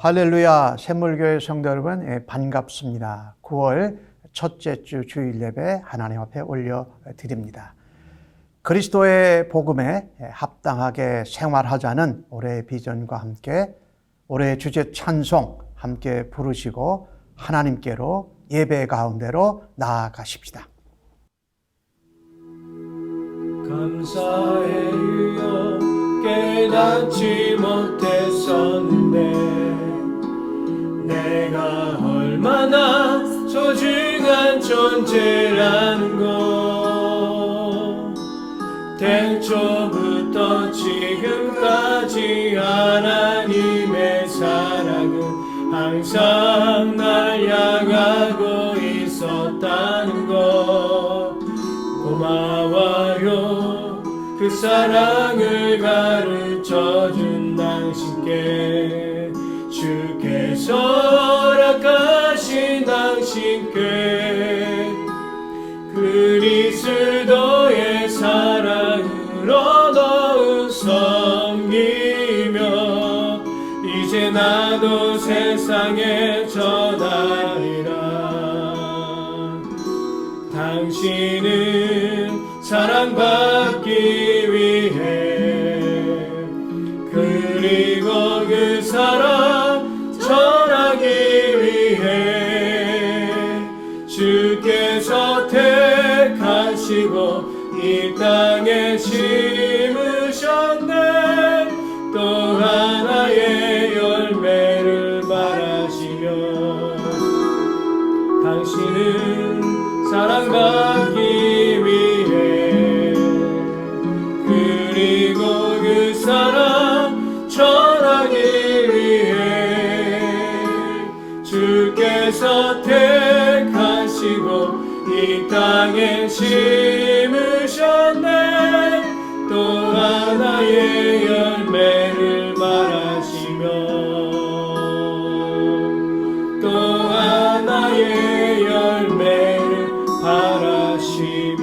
할렐루야, 샘물교회 성도 여러분, 반갑습니다. 9월 첫째 주 주일 예배 하나님 앞에 올려드립니다. 그리스도의 복음에 합당하게 생활하자는 올해의 비전과 함께 올해의 주제 찬송 함께 부르시고 하나님께로 예배 가운데로 나아가십시다. 감사의 유여 깨닫지 못했었는데 내가 얼마나 소중한 존재라는 것, 태초부터 지금까지 하나님의 사랑은 항상 날 향하고 있었다는 것, 고마워요. 그 사랑을 가르쳐준 당신께, 주께서 허락하신 당신께 그리스도의 사랑으로 더욱 섬기며 이제 나도 세상에 전하리라. 당신은 사랑받기 위해 그리고 그 사랑 전하기 위해 주께서 택하시고 이 땅에 심으셨네. 또 하나의 열매를 말하시며 당신은 사랑받기 위해 그리고 그 사랑 전하기 위해 주께서 택하시고 이 땅에 심으셨네. 또 하나의 열매를 말하시며 또 하나의 열매를 바라시며.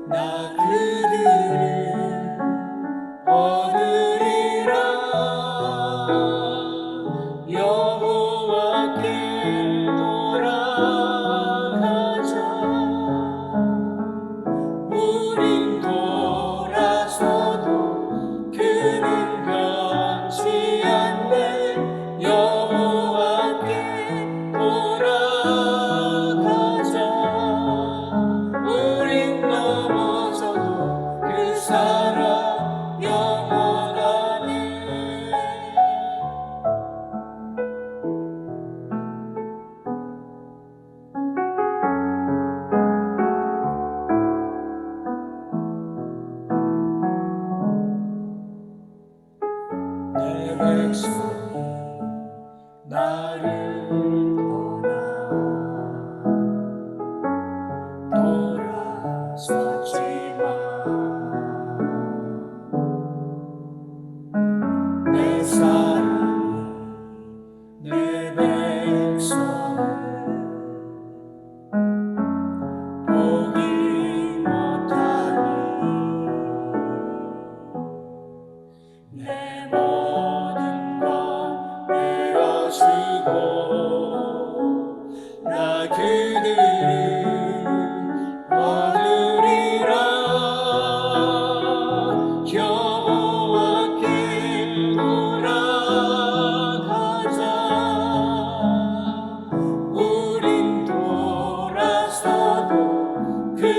나 그들을 얻으리라.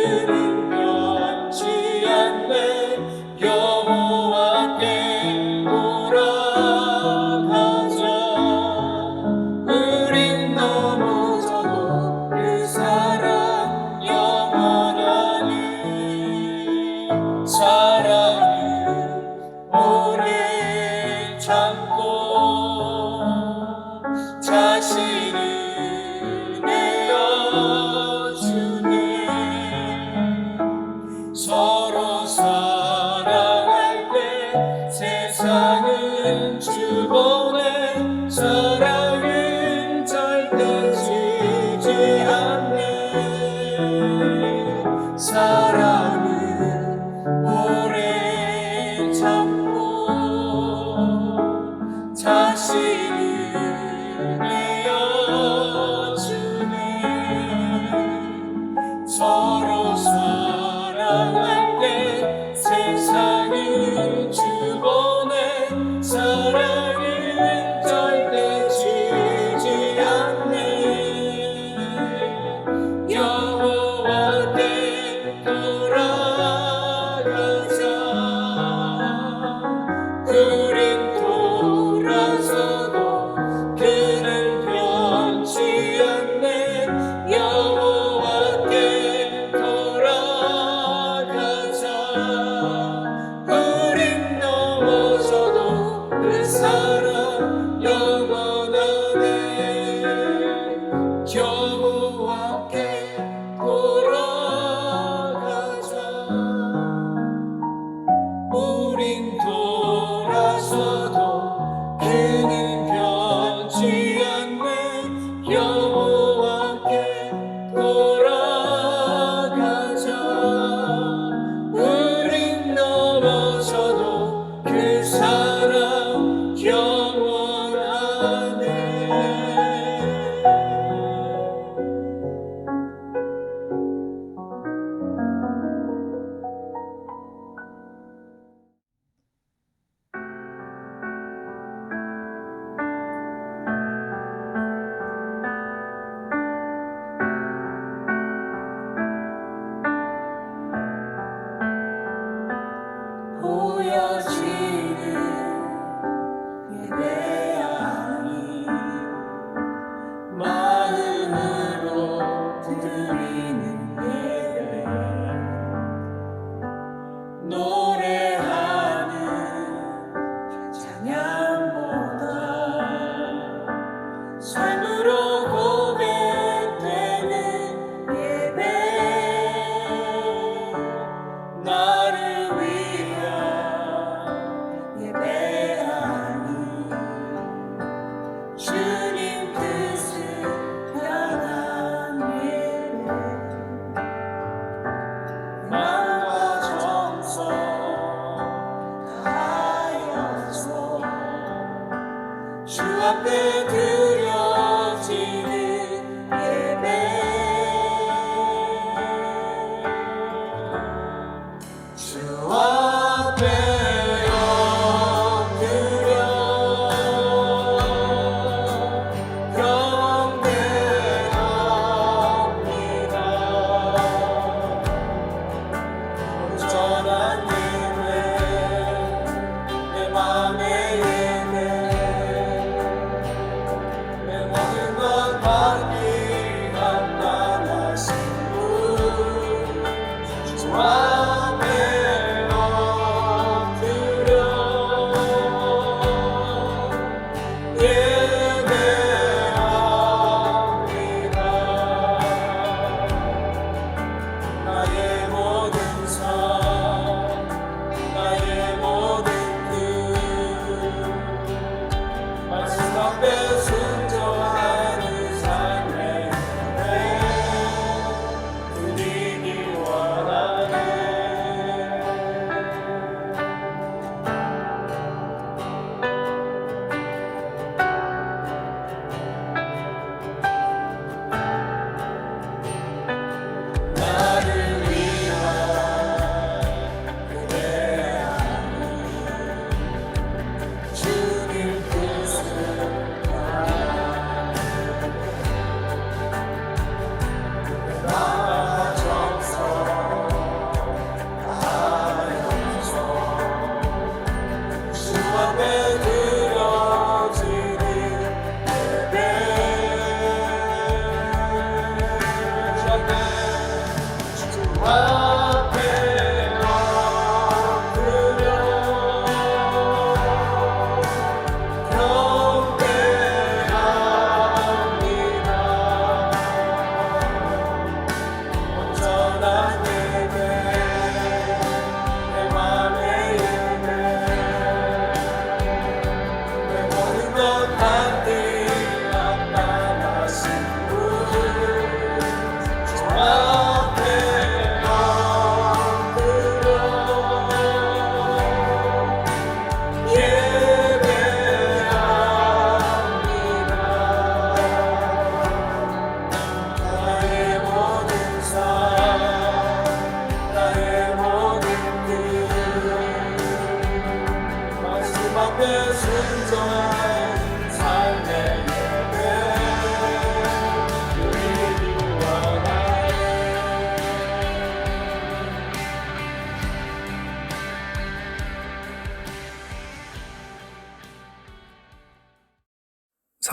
우리는 변치 않네 여호와께 돌아가자 우린 넘어져도 그 사랑 영원하네 사랑은 오래 참고 자신을 내어주네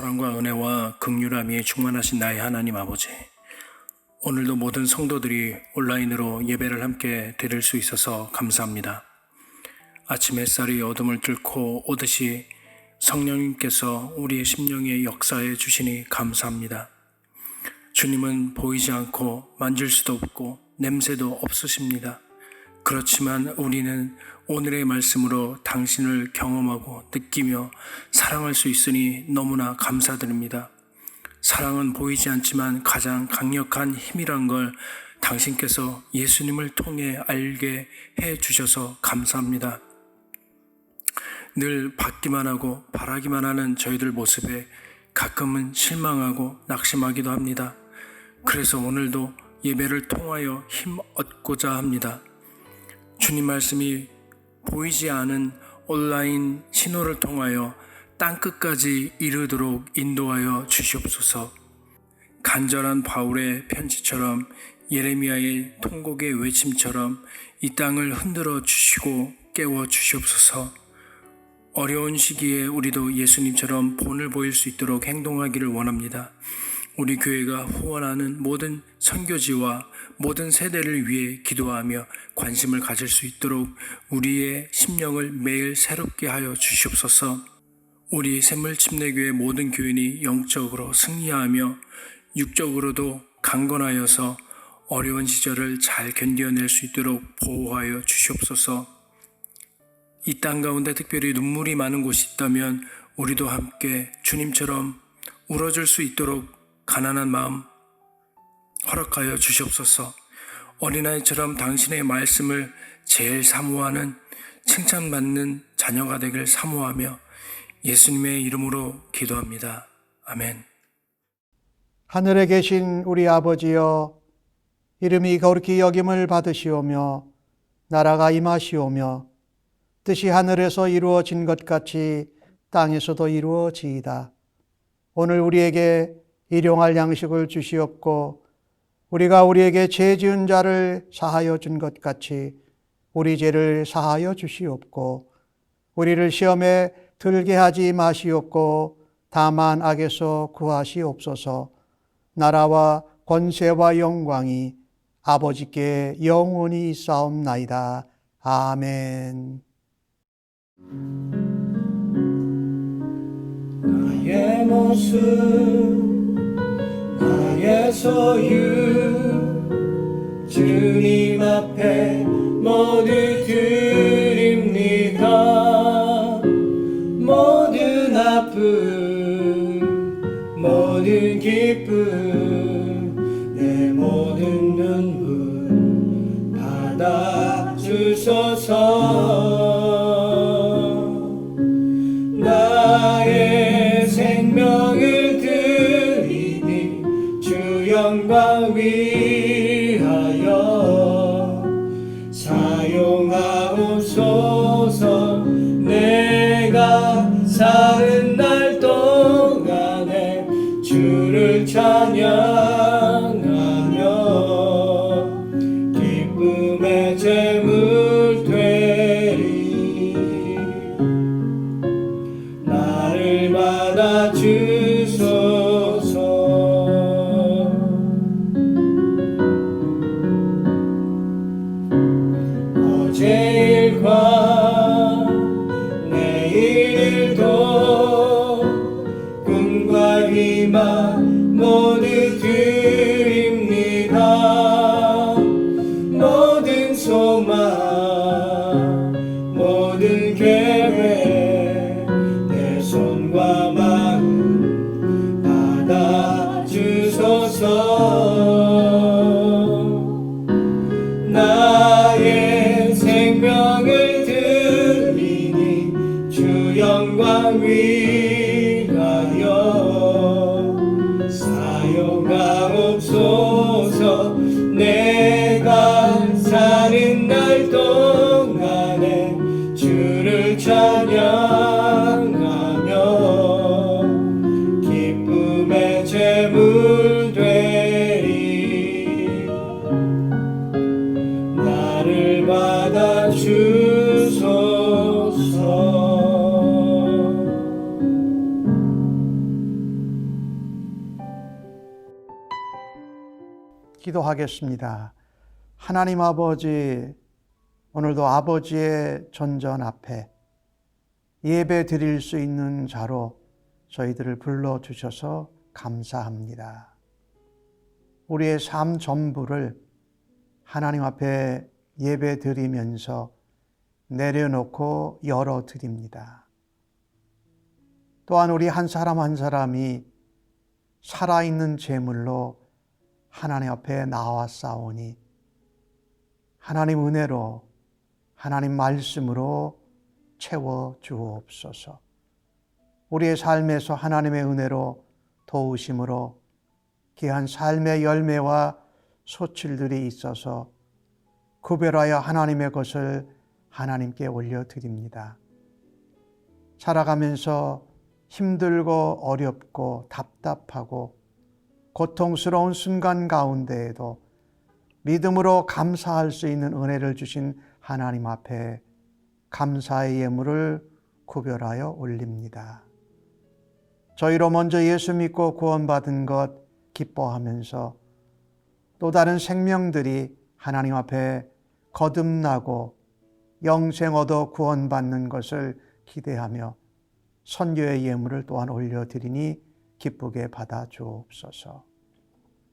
사랑과 은혜와 긍휼함이 충만하신 나의 하나님 아버지, 오늘도 모든 성도들이 온라인으로 예배를 함께 드릴 수 있어서 감사합니다. 아침 햇살이 어둠을 뚫고 오듯이 성령님께서 우리의 심령에 역사해 주시니 감사합니다. 주님은 보이지 않고 만질 수도 없고 냄새도 없으십니다. 그렇지만 우리는 오늘의 말씀으로 당신을 경험하고 느끼며 사랑할 수 있으니 너무나 감사드립니다. 사랑은 보이지 않지만 가장 강력한 힘이란 걸 당신께서 예수님을 통해 알게 해 주셔서 감사합니다. 늘 받기만 하고 바라기만 하는 저희들 모습에 가끔은 실망하고 낙심하기도 합니다. 그래서 오늘도 예배를 통하여 힘 얻고자 합니다. 주님 말씀이 보이지 않은 온라인 신호를 통하여 땅끝까지 이르도록 인도하여 주시옵소서. 간절한 바울의 편지처럼, 예레미야의 통곡의 외침처럼 이 땅을 흔들어 주시고 깨워 주시옵소서. 어려운 시기에 우리도 예수님처럼 본을 보일 수 있도록 행동하기를 원합니다. 우리 교회가 후원하는 모든 선교지와 모든 세대를 위해 기도하며 관심을 가질 수 있도록 우리의 심령을 매일 새롭게 하여 주시옵소서. 우리 샘물침례교회 모든 교인이 영적으로 승리하며 육적으로도 강건하여서 어려운 시절을 잘 견뎌낼 수 있도록 보호하여 주시옵소서. 이 땅 가운데 특별히 눈물이 많은 곳이 있다면 우리도 함께 주님처럼 울어줄 수 있도록 가난한 마음 허락하여 주시옵소서. 어린아이처럼 당신의 말씀을 제일 사모하는 칭찬받는 자녀가 되길 사모하며 예수님의 이름으로 기도합니다. 아멘. 하늘에 계신 우리 아버지여, 이름이 거룩히 여김을 받으시오며 나라가 임하시오며 뜻이 하늘에서 이루어진 것 같이 땅에서도 이루어지이다. 오늘 우리에게 일용할 양식을 주시옵고 우리가 우리에게 죄 지은 자를 사하여 준 것 같이 우리 죄를 사하여 주시옵고 우리를 시험에 들게 하지 마시옵고 다만 악에서 구하시옵소서. 나라와 권세와 영광이 아버지께 영원히 있사옵나이다. 아멘. 나의 모습 나의 소유 주님 앞에 모두 드립니다. 모든 아픔 모든 기쁨 내 모든 눈물 받아주소서. 나의 생명을 드리니 주 영광 위하여 사용하옵소서. 내가 사는 날 동안에 주를 찬양하며 기쁨의 제물 되리. 나를 받아주소서. 어제 일과 내일 일도 꿈과 희망 모두 드립니다. 모든 소망 모든 계획 내 손과 마음 받아주소서. 나의 생명을 드리니 주 영광 위하여 사용하옵소서. 내가 사는 날 동안에 주를 찬양하며 기쁨의 제물 되리. 나를 받아주소서. 기도하겠습니다. 하나님 아버지, 오늘도 아버지의 전전 앞에 예배 드릴 수 있는 자로 저희들을 불러주셔서 감사합니다. 우리의 삶 전부를 하나님 앞에 예배 드리면서 내려놓고 열어드립니다. 또한 우리 한 사람 한 사람이 살아있는 제물로 하나님 앞에 나왔사오니 하나님 은혜로 하나님 말씀으로 채워 주옵소서. 우리의 삶에서 하나님의 은혜로 도우심으로 귀한 삶의 열매와 소출들이 있어서 구별하여 하나님의 것을 하나님께 올려드립니다. 살아가면서 힘들고 어렵고 답답하고 고통스러운 순간 가운데에도 믿음으로 감사할 수 있는 은혜를 주신 하나님 앞에 감사의 예물을 구별하여 올립니다. 저희로 먼저 예수 믿고 구원받은 것 기뻐하면서 또 다른 생명들이 하나님 앞에 거듭나고 영생 얻어 구원받는 것을 기대하며 선교의 예물을 또한 올려드리니 기쁘게 받아 주옵소서.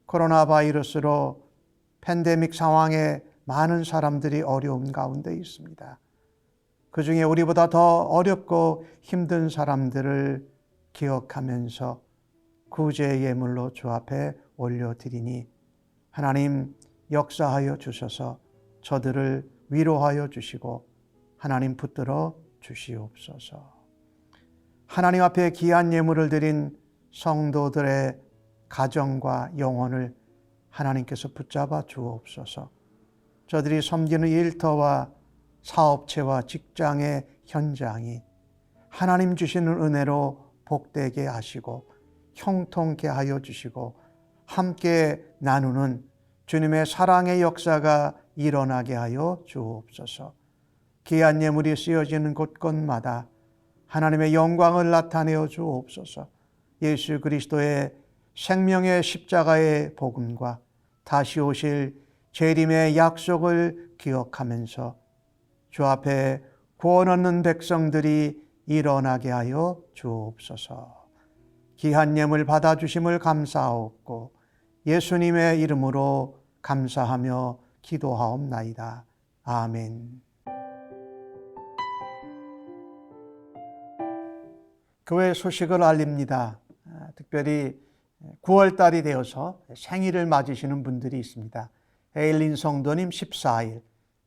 코로나 바이러스로 팬데믹 상황에 많은 사람들이 어려운 가운데 있습니다. 그 중에 우리보다 더 어렵고 힘든 사람들을 기억하면서 구제의 예물로 주 앞에 올려드리니 하나님 역사하여 주셔서 저들을 위로하여 주시고 하나님 붙들어 주시옵소서. 하나님 앞에 귀한 예물을 드린 성도들의 가정과 영혼을 하나님께서 붙잡아 주옵소서. 저들이 섬기는 일터와 사업체와 직장의 현장이 하나님 주시는 은혜로 복되게 하시고 형통케 하여 주시고 함께 나누는 주님의 사랑의 역사가 일어나게 하여 주옵소서. 귀한 예물이 쓰여지는 곳곳마다 하나님의 영광을 나타내어 주옵소서. 예수 그리스도의 생명의 십자가의 복음과 다시 오실 재림의 약속을 기억하면서 주 앞에 구원 얻는 백성들이 일어나게 하여 주옵소서. 귀한 예물 받아주심을 감사하옵고 예수님의 이름으로 감사하며 기도하옵나이다. 아멘. 교회 소식을 알립니다. 특별히 9월달이 되어서 생일을 맞으시는 분들이 있습니다. 에일린 성도님 14일,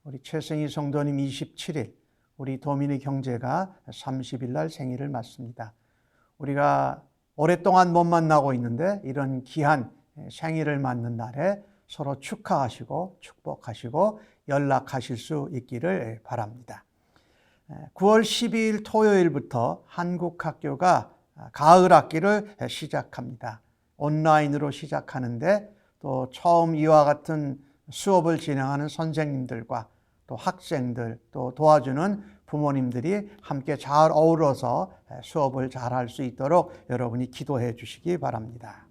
우리 최승희 성도님 27일, 우리 도미닉 형제가 30일 날 생일을 맞습니다. 우리가 오랫동안 못 만나고 있는데 이런 귀한 생일을 맞는 날에 서로 축하하시고 축복하시고 연락하실 수 있기를 바랍니다. 9월 12일 토요일부터 한국 학교가 가을 학기를 시작합니다. 온라인으로 시작하는데 또 처음 이와 같은 수업을 진행하는 선생님들과 또 학생들 또 도와주는 부모님들이 함께 잘 어우러서 수업을 잘할 수 있도록 여러분이 기도해 주시기 바랍니다.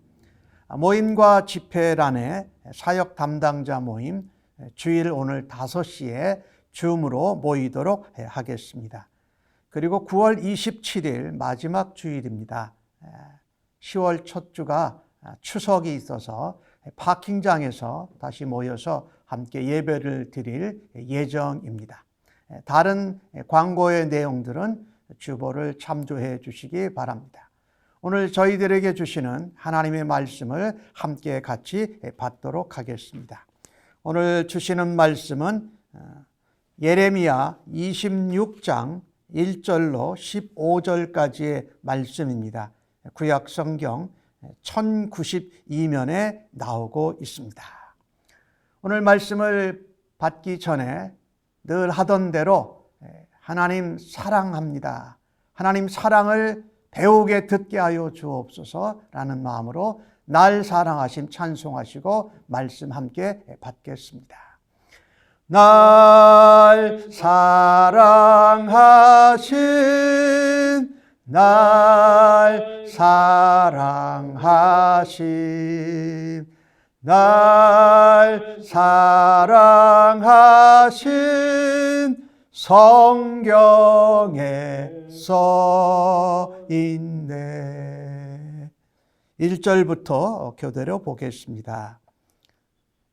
모임과 집회란에 사역 담당자 모임 주일 오늘 5시에 줌으로 모이도록 하겠습니다. 그리고 9월 27일 마지막 주일입니다. 10월 첫 주가 추석이 있어서 파킹장에서 다시 모여서 함께 예배를 드릴 예정입니다. 다른 광고의 내용들은 주보를 참조해 주시기 바랍니다. 오늘 저희들에게 주시는 하나님의 말씀을 함께 같이 받도록 하겠습니다. 오늘 주시는 말씀은 예레미야 26장 1절로 15절까지의 말씀입니다. 구약 성경 1092면에 나오고 있습니다. 오늘 말씀을 받기 전에 늘 하던 대로 하나님 사랑합니다. 하나님 사랑을 배우게 듣게 하여 주옵소서라는 마음으로 날 사랑하심 찬송하시고 말씀 함께 받겠습니다. 날 사랑하신 날 사랑하신 날 사랑하신 성경에 써 있네. 1절부터 교대로 보겠습니다.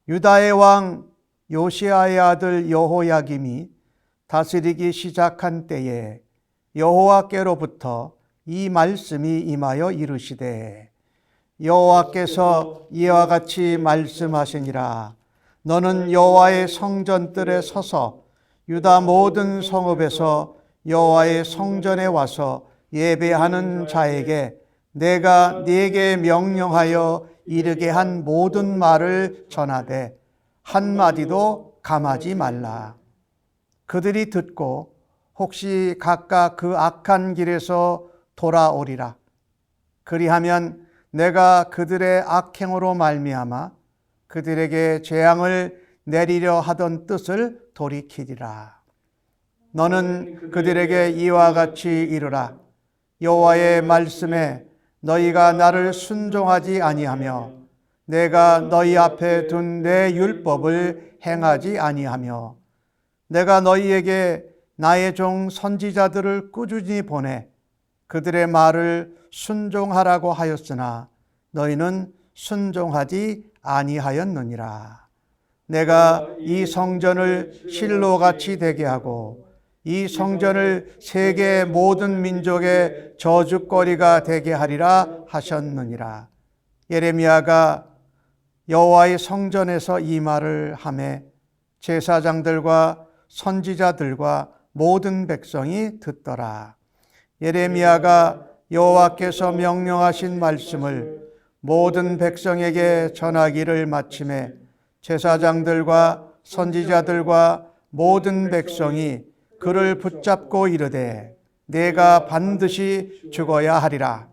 유다의 왕 요시야의 아들 여호야김이 다스리기 시작한 때에 여호와께로부터 이 말씀이 임하여 이르시되 여호와께서 이와 같이 말씀하시니라. 너는 여호와의 성전뜰에 서서 유다 모든 성읍에서 여호와의 성전에 와서 예배하는 자에게 내가 네게 명령하여 이르게 한 모든 말을 전하되 한마디도 감하지 말라. 그들이 듣고 혹시 각각 그 악한 길에서 돌아오리라. 그리하면 내가 그들의 악행으로 말미암아 그들에게 재앙을 내리려 하던 뜻을 돌이키리라. 너는 그들에게 이와 같이 이르라. 여호와의 말씀에 너희가 나를 순종하지 아니하며 내가 너희 앞에 둔 내 율법을 행하지 아니하며 내가 너희에게 나의 종 선지자들을 꾸준히 보내 그들의 말을 순종하라고 하였으나 너희는 순종하지 아니하였느니라. 내가 이 성전을 실로같이 되게 하고 이 성전을 세계 모든 민족의 저주거리가 되게 하리라 하셨느니라. 예레미야가 여호와의 성전에서 이 말을 하매 제사장들과 선지자들과 모든 백성이 듣더라. 예레미야가 여호와께서 명령하신 말씀을 모든 백성에게 전하기를 마침에 제사장들과 선지자들과 모든 백성이 그를 붙잡고 이르되 내가 반드시 죽어야 하리라.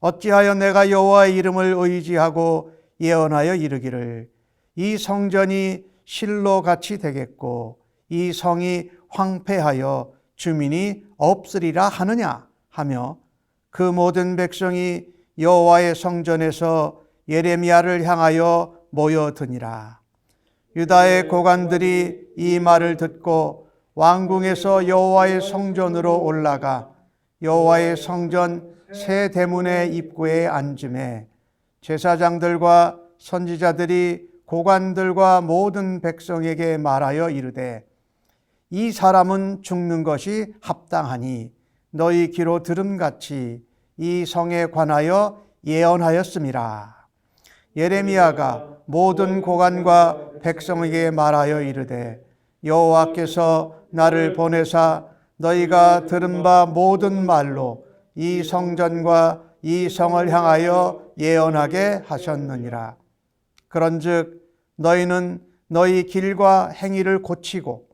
어찌하여 내가 여호와의 이름을 의지하고 예언하여 이르기를 이 성전이 실로같이 되겠고 이 성이 황폐하여 주민이 없으리라 하느냐 하며 그 모든 백성이 여호와의 성전에서 예레미야를 향하여 모여드니라. 유다의 고관들이 이 말을 듣고 왕궁에서 여호와의 성전으로 올라가 여호와의 성전 새 대문의 입구에 앉음에 제사장들과 선지자들이 고관들과 모든 백성에게 말하여 이르되 이 사람은 죽는 것이 합당하니 너희 귀로 들음같이 이 성에 관하여 예언하였음이라. 예레미야가 모든 고관과 백성에게 말하여 이르되 여호와께서 나를 보내사 너희가 들은 바 모든 말로 이 성전과 이 성을 향하여 예언하게 하셨느니라. 그런즉 너희는 너희 길과 행위를 고치고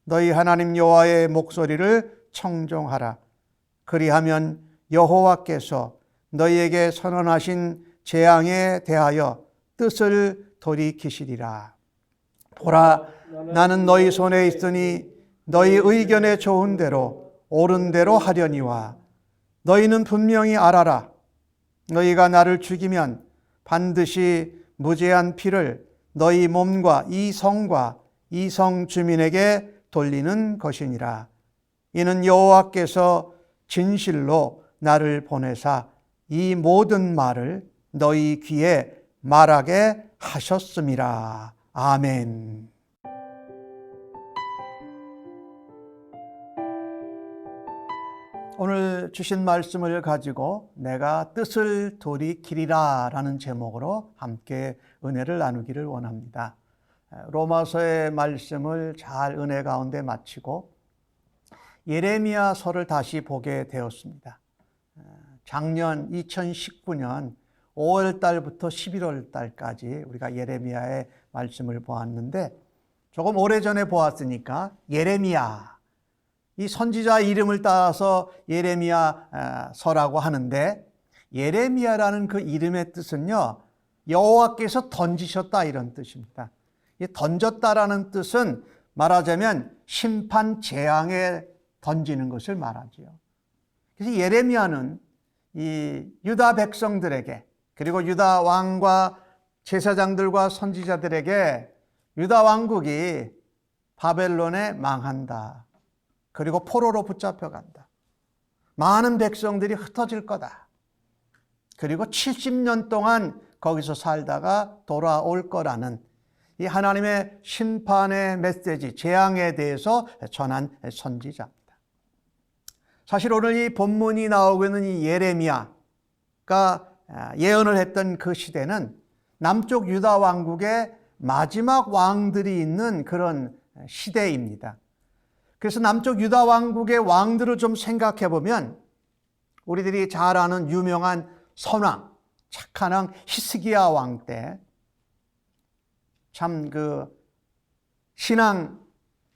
너희 하나님 여호와의 목소리를 청종하라. 그리하면 여호와께서 너희에게 선언하신 재앙에 대하여 뜻을 돌이키시리라. 보라, 나는 너희 손에 있으니 너희 의견에 좋은 대로 옳은 대로 하려니와 너희는 분명히 알아라. 너희가 나를 죽이면 반드시 무죄한 피를 너희 몸과 이 성과 이 성 주민에게 돌리는 것이니라. 이는 여호와께서 진실로 나를 보내사 이 모든 말을 너희 귀에 말하게 하셨음이라. 아멘. 오늘 주신 말씀을 가지고 내가 뜻을 돌이키리라 라는 제목으로 함께 은혜를 나누기를 원합니다. 로마서의 말씀을 잘 은혜 가운데 마치고 예레미야서를 다시 보게 되었습니다. 작년 2019년 5월 달부터 11월 달까지 우리가 예레미야의 말씀을 보았는데 조금 오래전에 보았으니까 예레미야, 이 선지자 이름을 따라서 예레미야서라고 하는데 예레미야라는 그 이름의 뜻은요, 여호와께서 던지셨다 이런 뜻입니다. 이 던졌다라는 뜻은 말하자면 심판 재앙에 던지는 것을 말하지요. 그래서 예레미야는 이 유다 백성들에게 그리고 유다 왕과 제사장들과 선지자들에게 유다 왕국이 바벨론에 망한다. 그리고 포로로 붙잡혀간다. 많은 백성들이 흩어질 거다. 그리고 70년 동안 거기서 살다가 돌아올 거라는 이 하나님의 심판의 메시지, 재앙에 대해서 전한 선지자입니다. 사실 오늘 이 본문이 나오고 있는 이 예레미야가 예언을 했던 그 시대는 남쪽 유다 왕국의 마지막 왕들이 있는 그런 시대입니다. 그래서 남쪽 유다 왕국의 왕들을 좀 생각해 보면 우리들이 잘 아는 유명한 선왕, 착한 왕 히스기야 왕 때 참 신앙,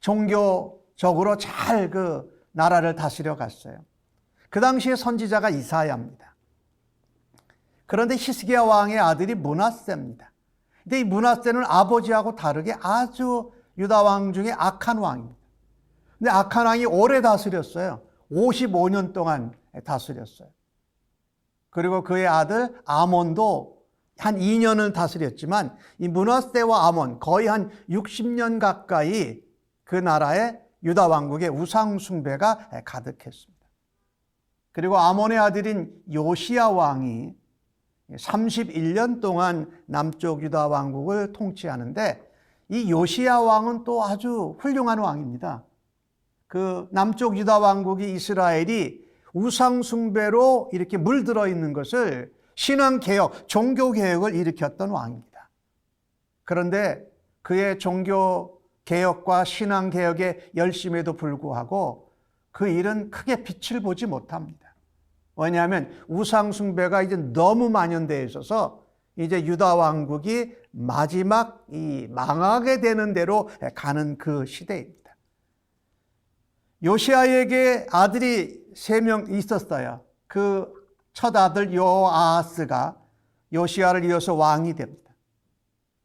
종교적으로 잘 나라를 다스려 갔어요. 그 당시에 선지자가 이사야입니다. 그런데 히스기야 왕의 아들이 므낫세입니다. 근데 이 므낫세는 아버지하고 다르게 아주 유다 왕 중에 악한 왕입니다. 근데 악한 왕이 오래 다스렸어요. 55년 동안 다스렸어요. 그리고 그의 아들 아몬도 한 2년을 다스렸지만 이 므낫세와 아몬 거의 한 60년 가까이 그 나라에 유다 왕국의 우상 숭배가 가득했습니다. 그리고 아몬의 아들인 요시야 왕이 31년 동안 남쪽 유다 왕국을 통치하는데 이 요시야 왕은 또 아주 훌륭한 왕입니다. 그 남쪽 유다 왕국이 이스라엘이 우상 숭배로 이렇게 물들어 있는 것을 신앙개혁, 종교개혁을 일으켰던 왕입니다. 그런데 그의 종교개혁과 신앙개혁의 열심에도 불구하고 그 일은 크게 빛을 보지 못합니다. 왜냐하면 우상 숭배가 이제 너무 만연되어 있어서 이제 유다 왕국이 마지막 이 망하게 되는 대로 가는 그 시대입니다. 요시야에게 아들이 3명 있었어요. 그 첫 아들 여호아하스가 요시야를 이어서 왕이 됩니다.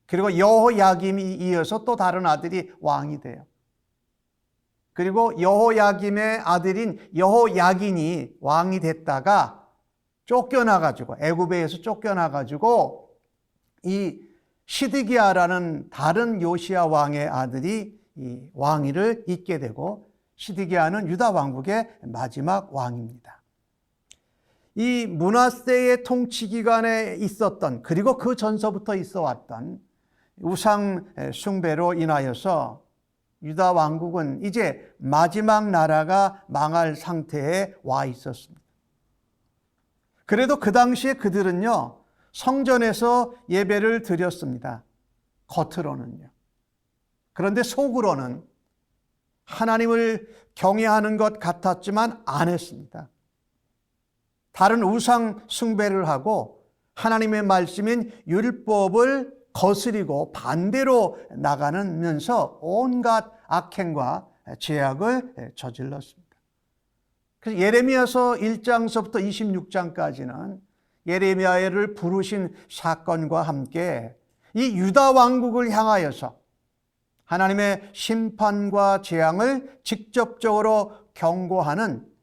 그리고 여호야김이 이어서 또 다른 아들이 왕이 돼요. 그리고 여호야김의 아들인 여호야긴이 왕이 됐다가 쫓겨나가지고 애굽에서 쫓겨나가지고 이 시드기야라는 다른 요시야 왕의 아들이 이 왕위를 잇게 되고 시드기야는 유다 왕국의 마지막 왕입니다. 이 므낫세의 통치 기간에 있었던 그리고 그 전서부터 있어 왔던 우상 숭배로 인하여서 유다 왕국은 이제 마지막 나라가 망할 상태에 와 있었습니다. 그래도 그 당시에 그들은요, 성전에서 예배를 드렸습니다. 겉으로는요. 그런데 속으로는 하나님을 경외하는 것 같았지만 안 했습니다. 다른 우상 숭배를 하고 하나님의 말씀인 율법을 거스리고 반대로 나가면서 온갖 악행과 죄악을 저질렀습니다. 그래서 예레미야서 1장서부터 26장까지는 예레미야를 부르신 사건과 함께 이 유다 왕국을 향하여서 하나님의 심판과 재앙을 직접적으로 경고하는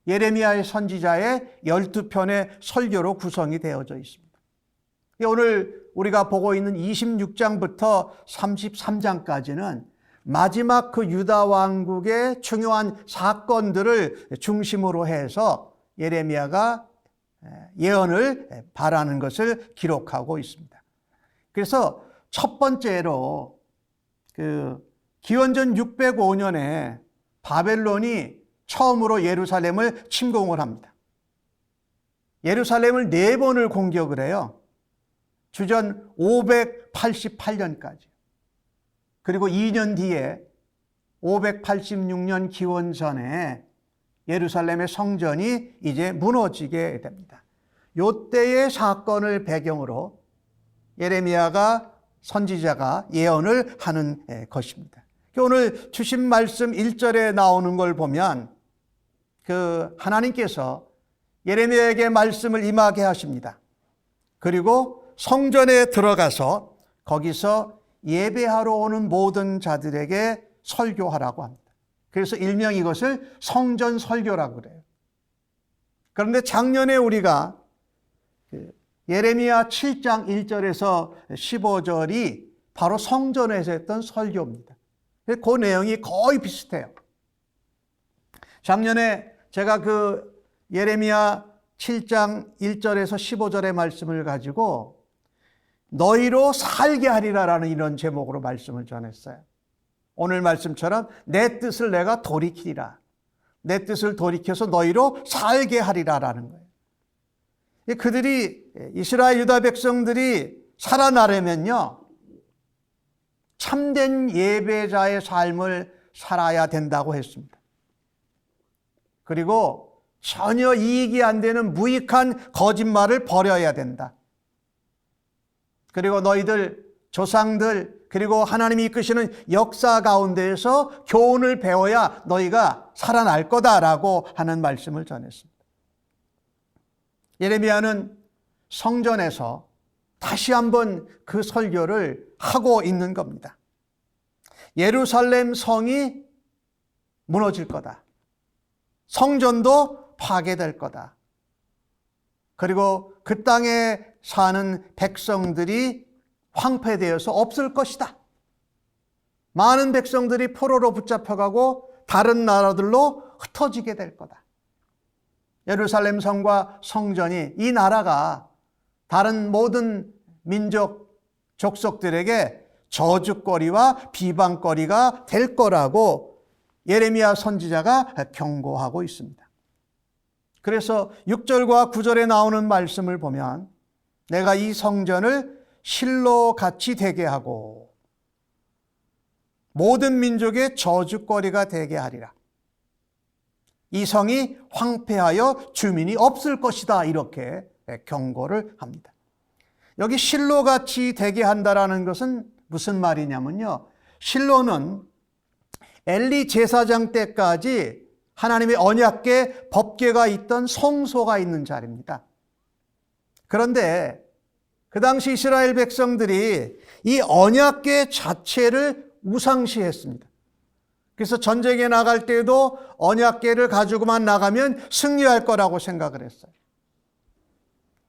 예레미야의 선지자의 12편의 설교로 구성이 되어져 있습니다. 오늘 우리가 보고 있는 26장부터 33장까지는 마지막 그 유다 왕국의 중요한 사건들을 중심으로 해서 예레미야가 예언을 바라는 것을 기록하고 있습니다. 그래서 첫 번째로 기원전 605년에 바벨론이 처음으로 예루살렘을 침공을 합니다. 예루살렘을 4번을 공격을 해요. 주전 588년까지. 그리고 2년 뒤에 586년 기원전에 예루살렘의 성전이 이제 무너지게 됩니다. 이때의 사건을 배경으로 예레미야가 선지자가 예언을 하는 것입니다. 오늘 주신 말씀 1절에 나오는 걸 보면 하나님께서 예레미야에게 말씀을 임하게 하십니다. 그리고 성전에 들어가서 거기서 예배하러 오는 모든 자들에게 설교하라고 합니다. 그래서 일명 이것을 성전 설교라고 그래요. 그런데 작년에 우리가 예레미야 7장 1절에서 15절이 바로 성전에서 했던 설교입니다. 그 내용이 거의 비슷해요. 작년에 제가 그 예레미야 7장 1절에서 15절의 말씀을 가지고 너희로 살게 하리라라는 이런 제목으로 말씀을 전했어요. 오늘 말씀처럼 내 뜻을 내가 돌이키리라. 내 뜻을 돌이켜서 너희로 살게 하리라라는 거예요. 그들이 이스라엘 유다 백성들이 살아나려면요, 참된 예배자의 삶을 살아야 된다고 했습니다. 그리고 전혀 이익이 안 되는 무익한 거짓말을 버려야 된다. 그리고 너희들 조상들 그리고 하나님이 이끄시는 역사 가운데에서 교훈을 배워야 너희가 살아날 거다라고 하는 말씀을 전했습니다. 예레미야는 성전에서 다시 한번 그 설교를 하고 있는 겁니다. 예루살렘 성이 무너질 거다. 성전도 파괴될 거다. 그리고 그 땅에 사는 백성들이 황폐되어서 없을 것이다. 많은 백성들이 포로로 붙잡혀가고 다른 나라들로 흩어지게 될 거다. 예루살렘 성과 성전이 이 나라가 다른 모든 민족, 족속들에게 저주거리와 비방거리가 될 거라고 예레미야 선지자가 경고하고 있습니다. 그래서 6절과 9절에 나오는 말씀을 보면 내가 이 성전을 실로같이 되게 하고 모든 민족의 저주거리가 되게 하리라. 이 성이 황폐하여 주민이 없을 것이다. 이렇게 경고를 합니다. 여기 실로같이 되게 한다라는 것은 무슨 말이냐면요, 실로는 엘리 제사장 때까지 하나님의 언약궤 법궤가 있던 성소가 있는 자리입니다. 그런데 그 당시 이스라엘 백성들이 이 언약궤 자체를 우상시했습니다. 그래서 전쟁에 나갈 때도 언약궤를 가지고만 나가면 승리할 거라고 생각을 했어요.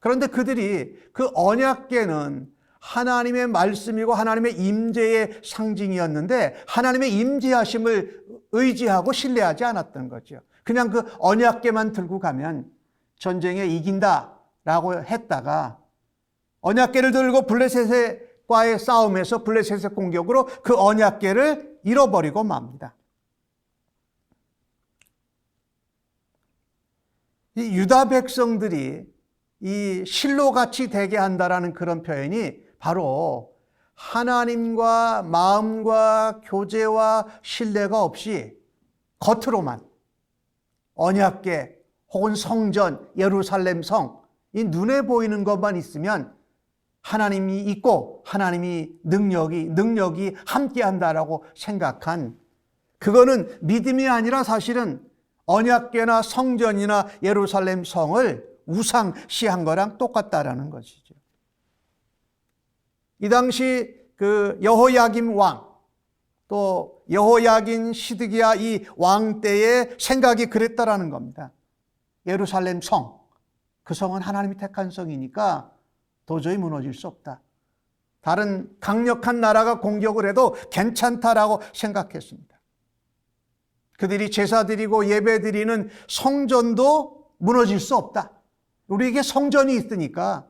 그런데 그들이 그 언약궤는 하나님의 말씀이고 하나님의 임재의 상징이었는데 하나님의 임재하심을 의지하고 신뢰하지 않았던 거죠. 그냥 그 언약궤만 들고 가면 전쟁에 이긴다라고 했다가 언약궤를 들고 블레셋과의 싸움에서 블레셋의 공격으로 그 언약궤를 잃어버리고 맙니다. 이 유다 백성들이 이 실로같이 되게 한다라는 그런 표현이 바로 하나님과 마음과 교제와 신뢰가 없이 겉으로만 언약궤 혹은 성전, 예루살렘 성, 이 눈에 보이는 것만 있으면 하나님이 있고 하나님이 능력이 함께한다라고 생각한, 그거는 믿음이 아니라 사실은 언약궤나 성전이나 예루살렘 성을 우상시한 거랑 똑같다라는 것이죠. 이 당시 그 여호야김 왕, 또 여호야긴 시드기야 이 왕 때의 생각이 그랬다라는 겁니다. 예루살렘 성, 그 성은 하나님이 택한 성이니까 도저히 무너질 수 없다. 다른 강력한 나라가 공격을 해도 괜찮다라고 생각했습니다. 그들이 제사 드리고 예배 드리는 성전도 무너질 수 없다. 우리에게 성전이 있으니까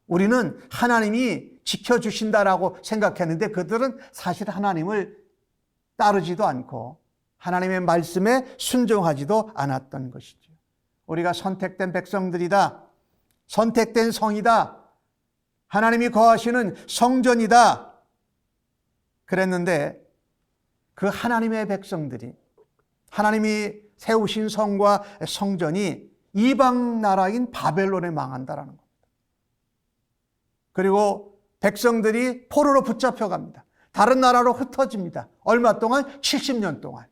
우리는 하나님이 지켜주신다라고 생각했는데 그들은 사실 하나님을 따르지도 않고 하나님의 말씀에 순종하지도 않았던 것이죠. 우리가 선택된 백성들이다. 선택된 성이다. 하나님이 거하시는 성전이다. 그랬는데 그 하나님의 백성들이, 하나님이 세우신 성과 성전이 이방 나라인 바벨론에 망한다라는 겁니다. 그리고 백성들이 포로로 붙잡혀갑니다. 다른 나라로 흩어집니다. 얼마 동안? 70년 동안.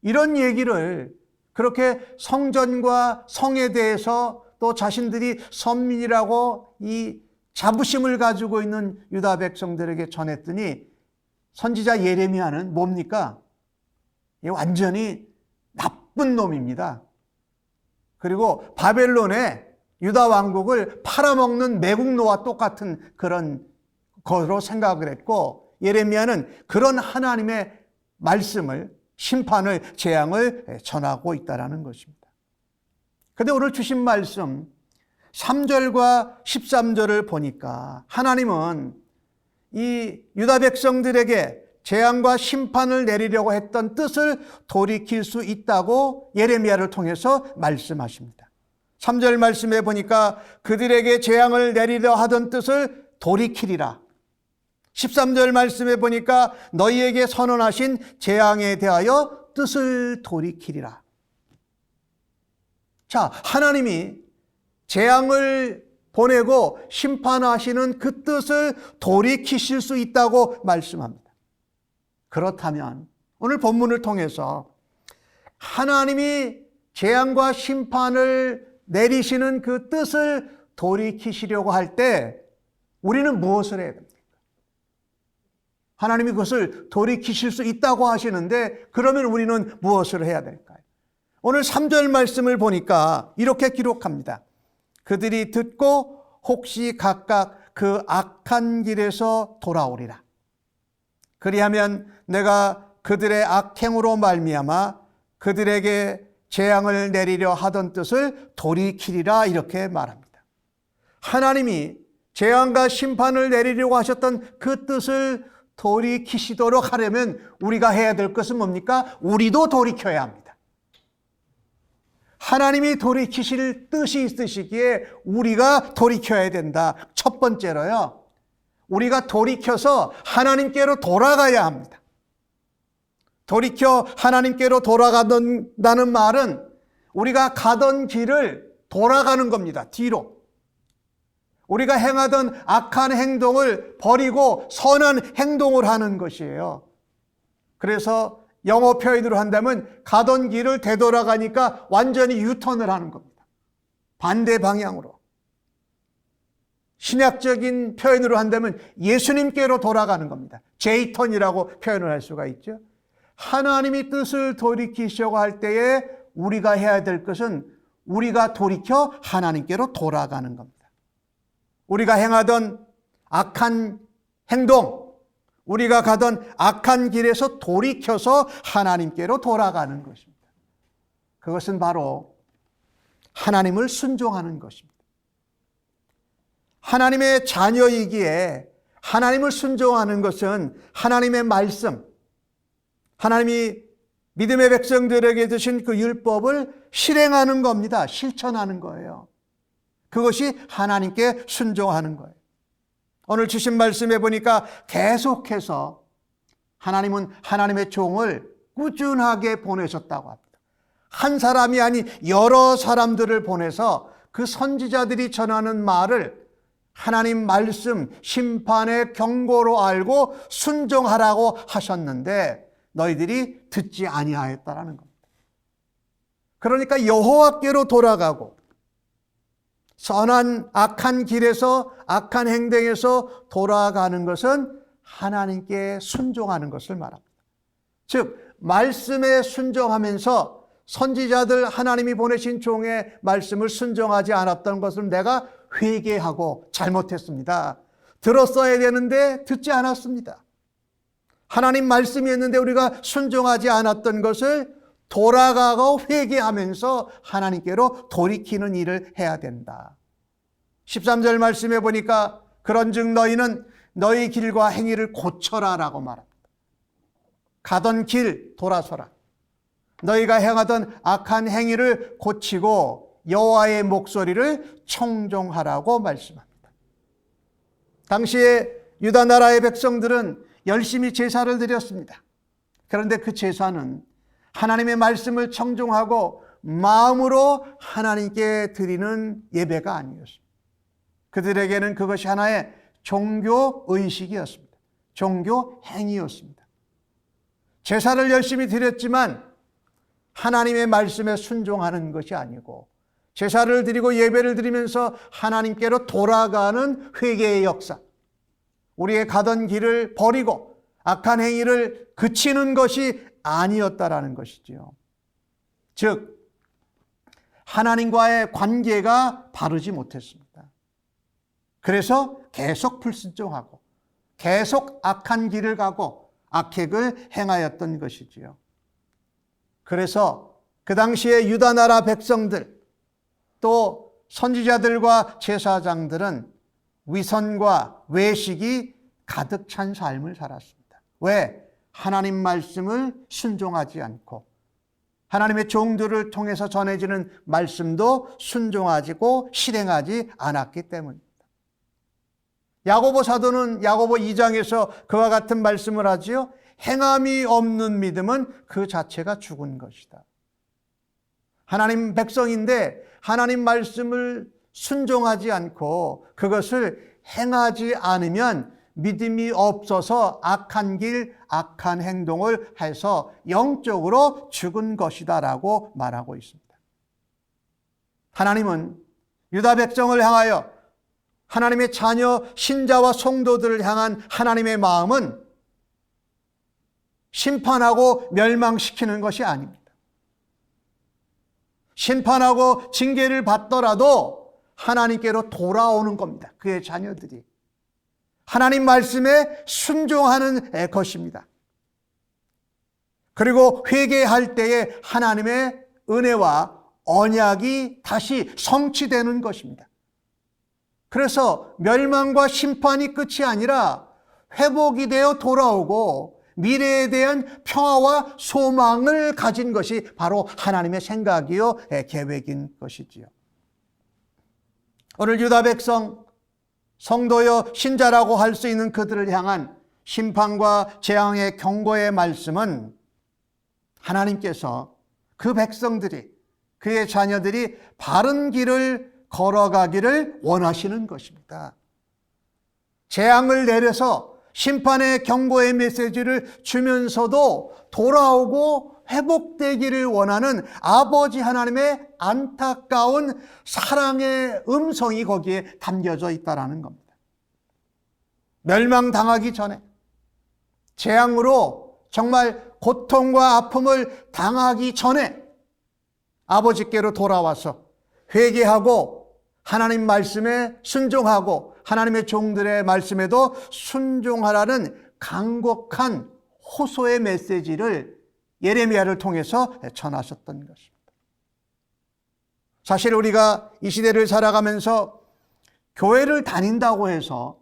이런 얘기를 그렇게 성전과 성에 대해서 또 자신들이 선민이라고 이 자부심을 가지고 있는 유다 백성들에게 전했더니 선지자 예레미야는 뭡니까? 완전히 나쁜 놈입니다. 그리고 바벨론에 유다 왕국을 팔아먹는 매국노와 똑같은 그런 것으로 생각을 했고, 예레미야는 그런 하나님의 말씀을, 심판을, 재앙을 전하고 있다는 것입니다. 그런데 오늘 주신 말씀 3절과 13절을 보니까 하나님은 이 유다 백성들에게 재앙과 심판을 내리려고 했던 뜻을 돌이킬 수 있다고 예레미야를 통해서 말씀하십니다. 3절 말씀에 보니까 그들에게 재앙을 내리려 하던 뜻을 돌이키리라. 13절 말씀에 보니까 너희에게 선언하신 재앙에 대하여 뜻을 돌이키리라. 자, 하나님이 재앙을 보내고 심판하시는 그 뜻을 돌이키실 수 있다고 말씀합니다. 그렇다면 오늘 본문을 통해서 하나님이 재앙과 심판을 내리시는 그 뜻을 돌이키시려고 할 때 우리는 무엇을 해야 됩니까? 하나님이 그것을 돌이키실 수 있다고 하시는데 그러면 우리는 무엇을 해야 될까요? 오늘 3절 말씀을 보니까 이렇게 기록합니다. 그들이 듣고 혹시 각각 그 악한 길에서 돌아오리라. 그리하면 내가 그들의 악행으로 말미암아 그들에게 재앙을 내리려 하던 뜻을 돌이키리라, 이렇게 말합니다. 하나님이 재앙과 심판을 내리려고 하셨던 그 뜻을 돌이키시도록 하려면 우리가 해야 될 것은 뭡니까? 우리도 돌이켜야 합니다. 하나님이 돌이키실 뜻이 있으시기에 우리가 돌이켜야 된다. 첫 번째로요, 우리가 돌이켜서 하나님께로 돌아가야 합니다. 돌이켜 하나님께로 돌아간다는 말은 우리가 가던 길을 돌아가는 겁니다. 뒤로. 우리가 행하던 악한 행동을 버리고 선한 행동을 하는 것이에요. 그래서 영어 표현으로 한다면 가던 길을 되돌아가니까 완전히 유턴을 하는 겁니다. 반대 방향으로. 신약적인 표현으로 한다면 예수님께로 돌아가는 겁니다. 제이턴이라고 표현을 할 수가 있죠. 하나님이 뜻을 돌이키시려고 할 때에 우리가 해야 될 것은 우리가 돌이켜 하나님께로 돌아가는 겁니다. 우리가 행하던 악한 행동, 우리가 가던 악한 길에서 돌이켜서 하나님께로 돌아가는 것입니다. 그것은 바로 하나님을 순종하는 것입니다. 하나님의 자녀이기에 하나님을 순종하는 것은 하나님의 말씀, 하나님이 믿음의 백성들에게 주신 그 율법을 실행하는 겁니다. 실천하는 거예요. 그것이 하나님께 순종하는 거예요. 오늘 주신 말씀에 보니까 계속해서 하나님은 하나님의 종을 꾸준하게 보내셨다고 합니다. 한 사람이 아닌 여러 사람들을 보내서 그 선지자들이 전하는 말을 하나님 말씀, 심판의 경고로 알고 순종하라고 하셨는데 너희들이 듣지 아니하였다라는 겁니다. 그러니까 여호와께로 돌아가고 선한 악한 길에서 악한 행동에서 돌아가는 것은 하나님께 순종하는 것을 말합니다. 즉 말씀에 순종하면서 선지자들 하나님이 보내신 종의 말씀을 순종하지 않았던 것을 내가 회개하고 잘못했습니다. 들었어야 되는데 듣지 않았습니다. 하나님 말씀이었는데 우리가 순종하지 않았던 것을 돌아가고 회개하면서 하나님께로 돌이키는 일을 해야 된다. 13절 말씀에 보니까 그런즉 너희는 너희 길과 행위를 고쳐라 라고 말합니다. 가던 길 돌아서라. 너희가 행하던 악한 행위를 고치고 여호와의 목소리를 청종하라고 말씀합니다. 당시에 유다 나라의 백성들은 열심히 제사를 드렸습니다. 그런데 그 제사는 하나님의 말씀을 청종하고 마음으로 하나님께 드리는 예배가 아니었습니다. 그들에게는 그것이 하나의 종교 의식이었습니다. 종교 행위였습니다. 제사를 열심히 드렸지만 하나님의 말씀에 순종하는 것이 아니고 제사를 드리고 예배를 드리면서 하나님께로 돌아가는 회개의 역사, 우리의 가던 길을 버리고 악한 행위를 그치는 것이 아니었다라는 것이지요. 즉 하나님과의 관계가 바르지 못했습니다. 그래서 계속 불순종하고 계속 악한 길을 가고 악행을 행하였던 것이지요. 그래서 그 당시에 유다 나라 백성들 또 선지자들과 제사장들은 위선과 외식이 가득 찬 삶을 살았습니다. 왜? 하나님 말씀을 순종하지 않고 하나님의 종들을 통해서 전해지는 말씀도 순종하고 실행하지 않았기 때문입니다. 야고보 사도는 야고보 2장에서 그와 같은 말씀을 하지요. 행함이 없는 믿음은 그 자체가 죽은 것이다. 하나님 백성인데 하나님 말씀을 순종하지 않고 그것을 행하지 않으면 믿음이 없어서 악한 길, 악한 행동을 해서 영적으로 죽은 것이다라고 말하고 있습니다. 하나님은 유다 백성을 향하여 하나님의 자녀 신자와 성도들을 향한 하나님의 마음은 심판하고 멸망시키는 것이 아닙니다. 심판하고 징계를 받더라도 하나님께로 돌아오는 겁니다. 그의 자녀들이 하나님 말씀에 순종하는 것입니다. 그리고 회개할 때에 하나님의 은혜와 언약이 다시 성취되는 것입니다. 그래서 멸망과 심판이 끝이 아니라 회복이 되어 돌아오고 미래에 대한 평화와 소망을 가진 것이 바로 하나님의 생각이요 계획인 것이지요. 오늘 유다 백성, 성도여 신자라고 할 수 있는 그들을 향한 심판과 재앙의 경고의 말씀은 하나님께서 그 백성들이, 그의 자녀들이 바른 길을 걸어가기를 원하시는 것입니다. 재앙을 내려서 심판의 경고의 메시지를 주면서도 돌아오고 회복되기를 원하는 아버지 하나님의 안타까운 사랑의 음성이 거기에 담겨져 있다는 겁니다. 멸망당하기 전에 재앙으로 정말 고통과 아픔을 당하기 전에 아버지께로 돌아와서 회개하고 하나님 말씀에 순종하고 하나님의 종들의 말씀에도 순종하라는 간곡한 호소의 메시지를 예레미야를 통해서 전하셨던 것입니다. 사실 우리가 이 시대를 살아가면서 교회를 다닌다고 해서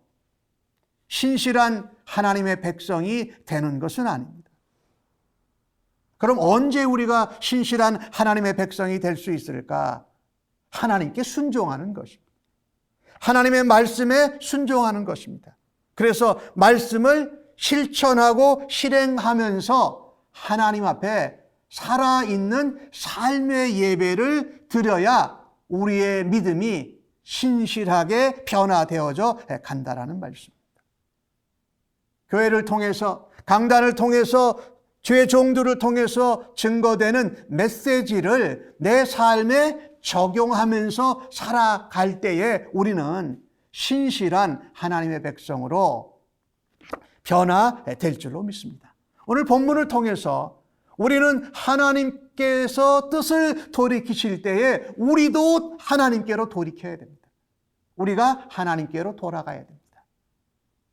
신실한 하나님의 백성이 되는 것은 아닙니다. 그럼 언제 우리가 신실한 하나님의 백성이 될 수 있을까? 하나님께 순종하는 것입니다. 하나님의 말씀에 순종하는 것입니다. 그래서 말씀을 실천하고 실행하면서 하나님 앞에 살아있는 삶의 예배를 드려야 우리의 믿음이 신실하게 변화되어져 간다라는 말씀입니다. 교회를 통해서, 강단을 통해서, 주의 종들을 통해서 증거되는 메시지를 내 삶에 적용하면서 살아갈 때에 우리는 신실한 하나님의 백성으로 변화될 줄로 믿습니다. 오늘 본문을 통해서 우리는 하나님께서 뜻을 돌이키실 때에 우리도 하나님께로 돌이켜야 됩니다. 우리가 하나님께로 돌아가야 됩니다.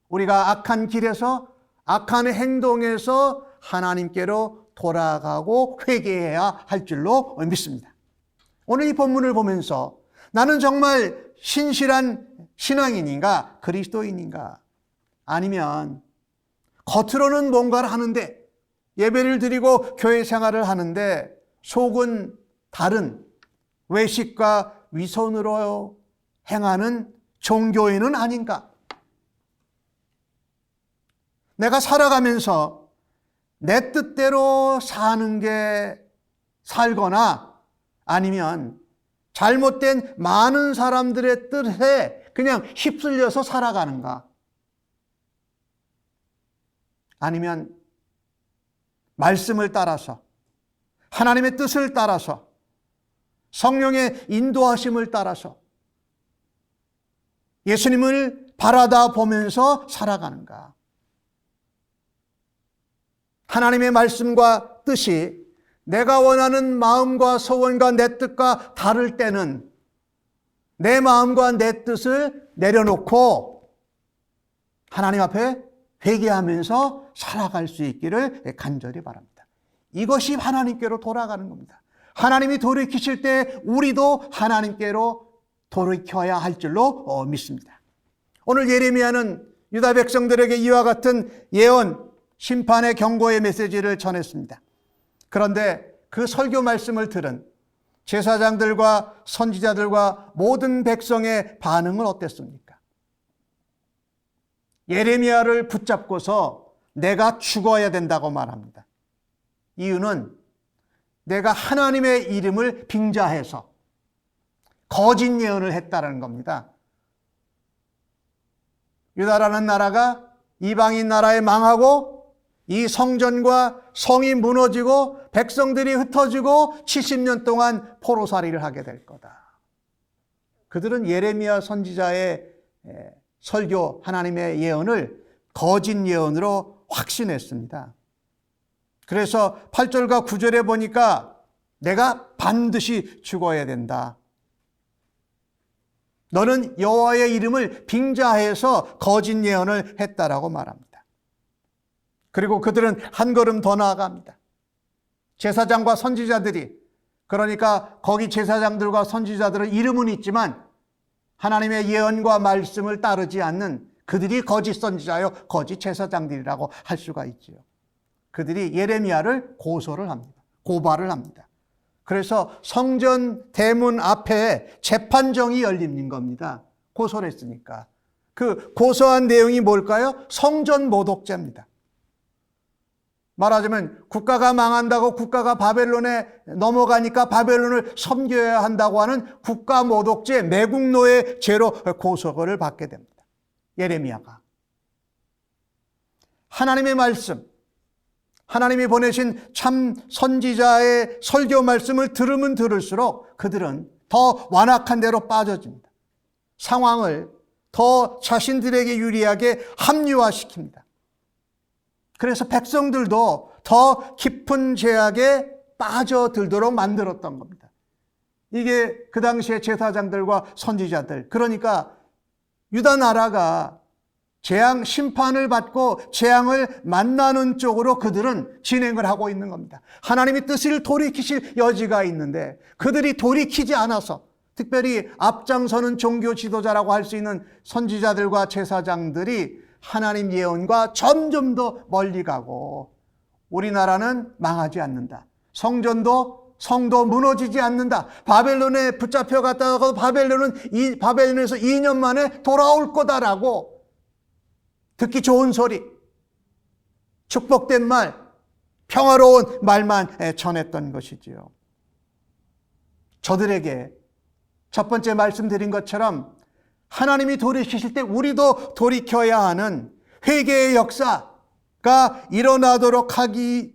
우리가 악한 길에서, 악한 행동에서 하나님께로 돌아가고 회개해야 할 줄로 믿습니다. 오늘 이 본문을 보면서 나는 정말 신실한 신앙인인가, 그리스도인인가, 아니면 겉으로는 뭔가를 하는데, 예배를 드리고 교회 생활을 하는데 속은 다른 외식과 위선으로 행하는 종교인은 아닌가? 내가 살아가면서 내 뜻대로 사는 게 살거나 아니면 잘못된 많은 사람들의 뜻에 그냥 휩쓸려서 살아가는가? 아니면 말씀을 따라서, 하나님의 뜻을 따라서, 성령의 인도하심을 따라서 예수님을 바라다 보면서 살아가는가? 하나님의 말씀과 뜻이 내가 원하는 마음과 소원과 내 뜻과 다를 때는 내 마음과 내 뜻을 내려놓고 하나님 앞에 회개하면서 살아갈 수 있기를 간절히 바랍니다. 이것이 하나님께로 돌아가는 겁니다. 하나님이 돌이키실 때 우리도 하나님께로 돌이켜야 할 줄로 믿습니다. 오늘 예레미야는 유다 백성들에게 이와 같은 예언, 심판의 경고의 메시지를 전했습니다. 그런데 그 설교 말씀을 들은 제사장들과 선지자들과 모든 백성의 반응은 어땠습니까? 예레미야를 붙잡고서 내가 죽어야 된다고 말합니다. 이유는 내가 하나님의 이름을 빙자해서 거짓 예언을 했다는 겁니다. 유다라는 나라가 이방인 나라에 망하고 이 성전과 성이 무너지고 백성들이 흩어지고 70년 동안 포로살이를 하게 될 거다. 그들은 예레미야 선지자의 설교, 하나님의 예언을 거짓 예언으로 확신했습니다. 그래서 8절과 9절에 보니까 내가 반드시 죽어야 된다. 너는 여호와의 이름을 빙자해서 거짓 예언을 했다라고 말합니다. 그리고 그들은 한 걸음 더 나아갑니다. 제사장과 선지자들이, 그러니까 거기 제사장들과 선지자들은 이름은 있지만 하나님의 예언과 말씀을 따르지 않는 그들이 거짓 선지자요 거짓 제사장들이라고 할 수가 있지요. 그들이 예레미야를 고소를 합니다. 고발을 합니다. 그래서 성전 대문 앞에 재판정이 열리는 겁니다. 고소를 했으니까. 그 고소한 내용이 뭘까요? 성전 모독죄입니다. 말하자면 국가가 망한다고 국가가 바벨론에 넘어가니까 바벨론을 섬겨야 한다고 하는 국가 모독죄, 매국노의 죄로 고소를 받게 됩니다. 예레미야가. 하나님의 말씀, 하나님이 보내신 참 선지자의 설교 말씀을 들으면 들을수록 그들은 더 완악한 데로 빠져집니다. 상황을 더 자신들에게 유리하게 합리화시킵니다. 그래서 백성들도 더 깊은 죄악에 빠져들도록 만들었던 겁니다. 이게 그 당시에 제사장들과 선지자들, 그러니까 유다 나라가 재앙 심판을 받고 재앙을 만나는 쪽으로 그들은 진행을 하고 있는 겁니다. 하나님의 뜻을 돌이키실 여지가 있는데 그들이 돌이키지 않아서, 특별히 앞장서는 종교 지도자라고 할 수 있는 선지자들과 제사장들이 하나님 예언과 점점 더 멀리 가고 우리나라는 망하지 않는다. 성도 무너지지 않는다. 바벨론에 붙잡혀 갔다가 바벨론에서 2년 만에 돌아올 거다라고 듣기 좋은 소리, 축복된 말, 평화로운 말만 전했던 것이지요. 저들에게 첫 번째 말씀드린 것처럼 하나님이 돌이키실 때 우리도 돌이켜야 하는 회개의 역사가 일어나도록 하기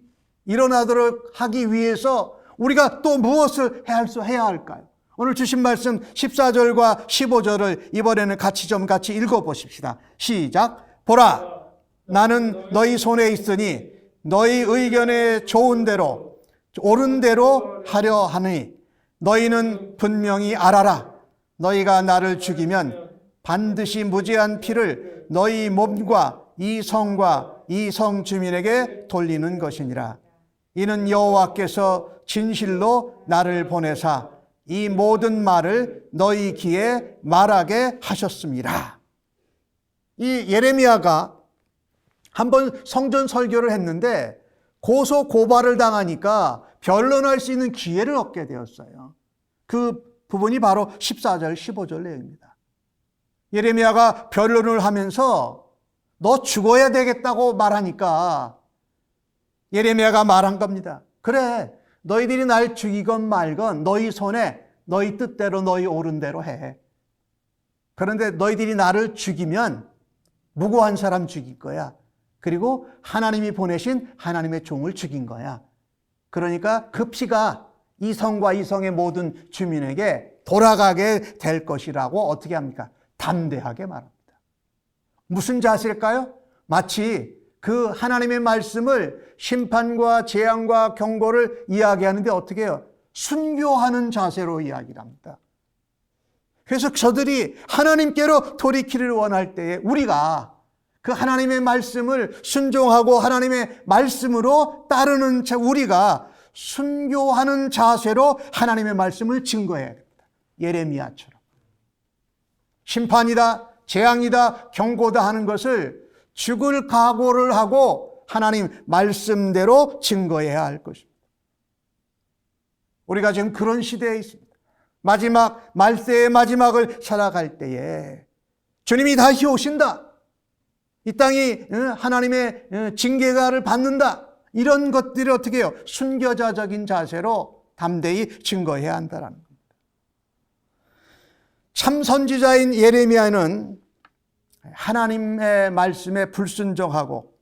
위해서 우리가 또 무엇을 해야 할까요? 오늘 주신 말씀 14절과 15절을 이번에는 같이 읽어보십시다. 시작. 보라, 나는 너희 손에 있으니 너희 의견에 좋은 대로 옳은 대로 하려 하니 너희는 분명히 알아라. 너희가 나를 죽이면 반드시 무죄한 피를 너희 몸과 이 성과 이 성 주민에게 돌리는 것이니라. 이는 여호와께서 진실로 나를 보내사 이 모든 말을 너희 귀에 말하게 하셨습니다. 이 예레미야가 한번 성전 설교를 했는데 고소 고발을 당하니까 변론할 수 있는 기회를 얻게 되었어요. 그 부분이 바로 14절, 15절 내용입니다. 예레미야가 변론을 하면서 너 죽어야 되겠다고 말하니까 예레미야가 말한 겁니다. 그래, 너희들이 날 죽이건 말건 너희 손에 너희 뜻대로 너희 옳은 대로 해. 그런데 너희들이 나를 죽이면 무고한 사람 죽일 거야. 그리고 하나님이 보내신 하나님의 종을 죽인 거야. 그러니까 그 피가 이 성과 이 성의 모든 주민에게 돌아가게 될 것이라고 어떻게 합니까? 담대하게 말합니다. 무슨 자세일까요? 마치 그 하나님의 말씀을 심판과 재앙과 경고를 이야기하는데 어떻게 해요? 순교하는 자세로 이야기를 합니다. 그래서 저들이 하나님께로 돌이키를 원할 때에 우리가 그 하나님의 말씀을 순종하고 하나님의 말씀으로 따르는 우리가 순교하는 자세로 하나님의 말씀을 증거해야 됩니다. 예레미야처럼. 심판이다, 재앙이다, 경고다 하는 것을 죽을 각오를 하고 하나님 말씀대로 증거해야 할 것입니다. 우리가 지금 그런 시대에 있습니다. 마지막, 말세의 마지막을 살아갈 때에 주님이 다시 오신다. 이 땅이 하나님의 징계가를 받는다. 이런 것들이 어떻게 해요? 순교자적인 자세로 담대히 증거해야 한다는 겁니다. 참 선지자인 예레미야는 하나님의 말씀에 불순종하고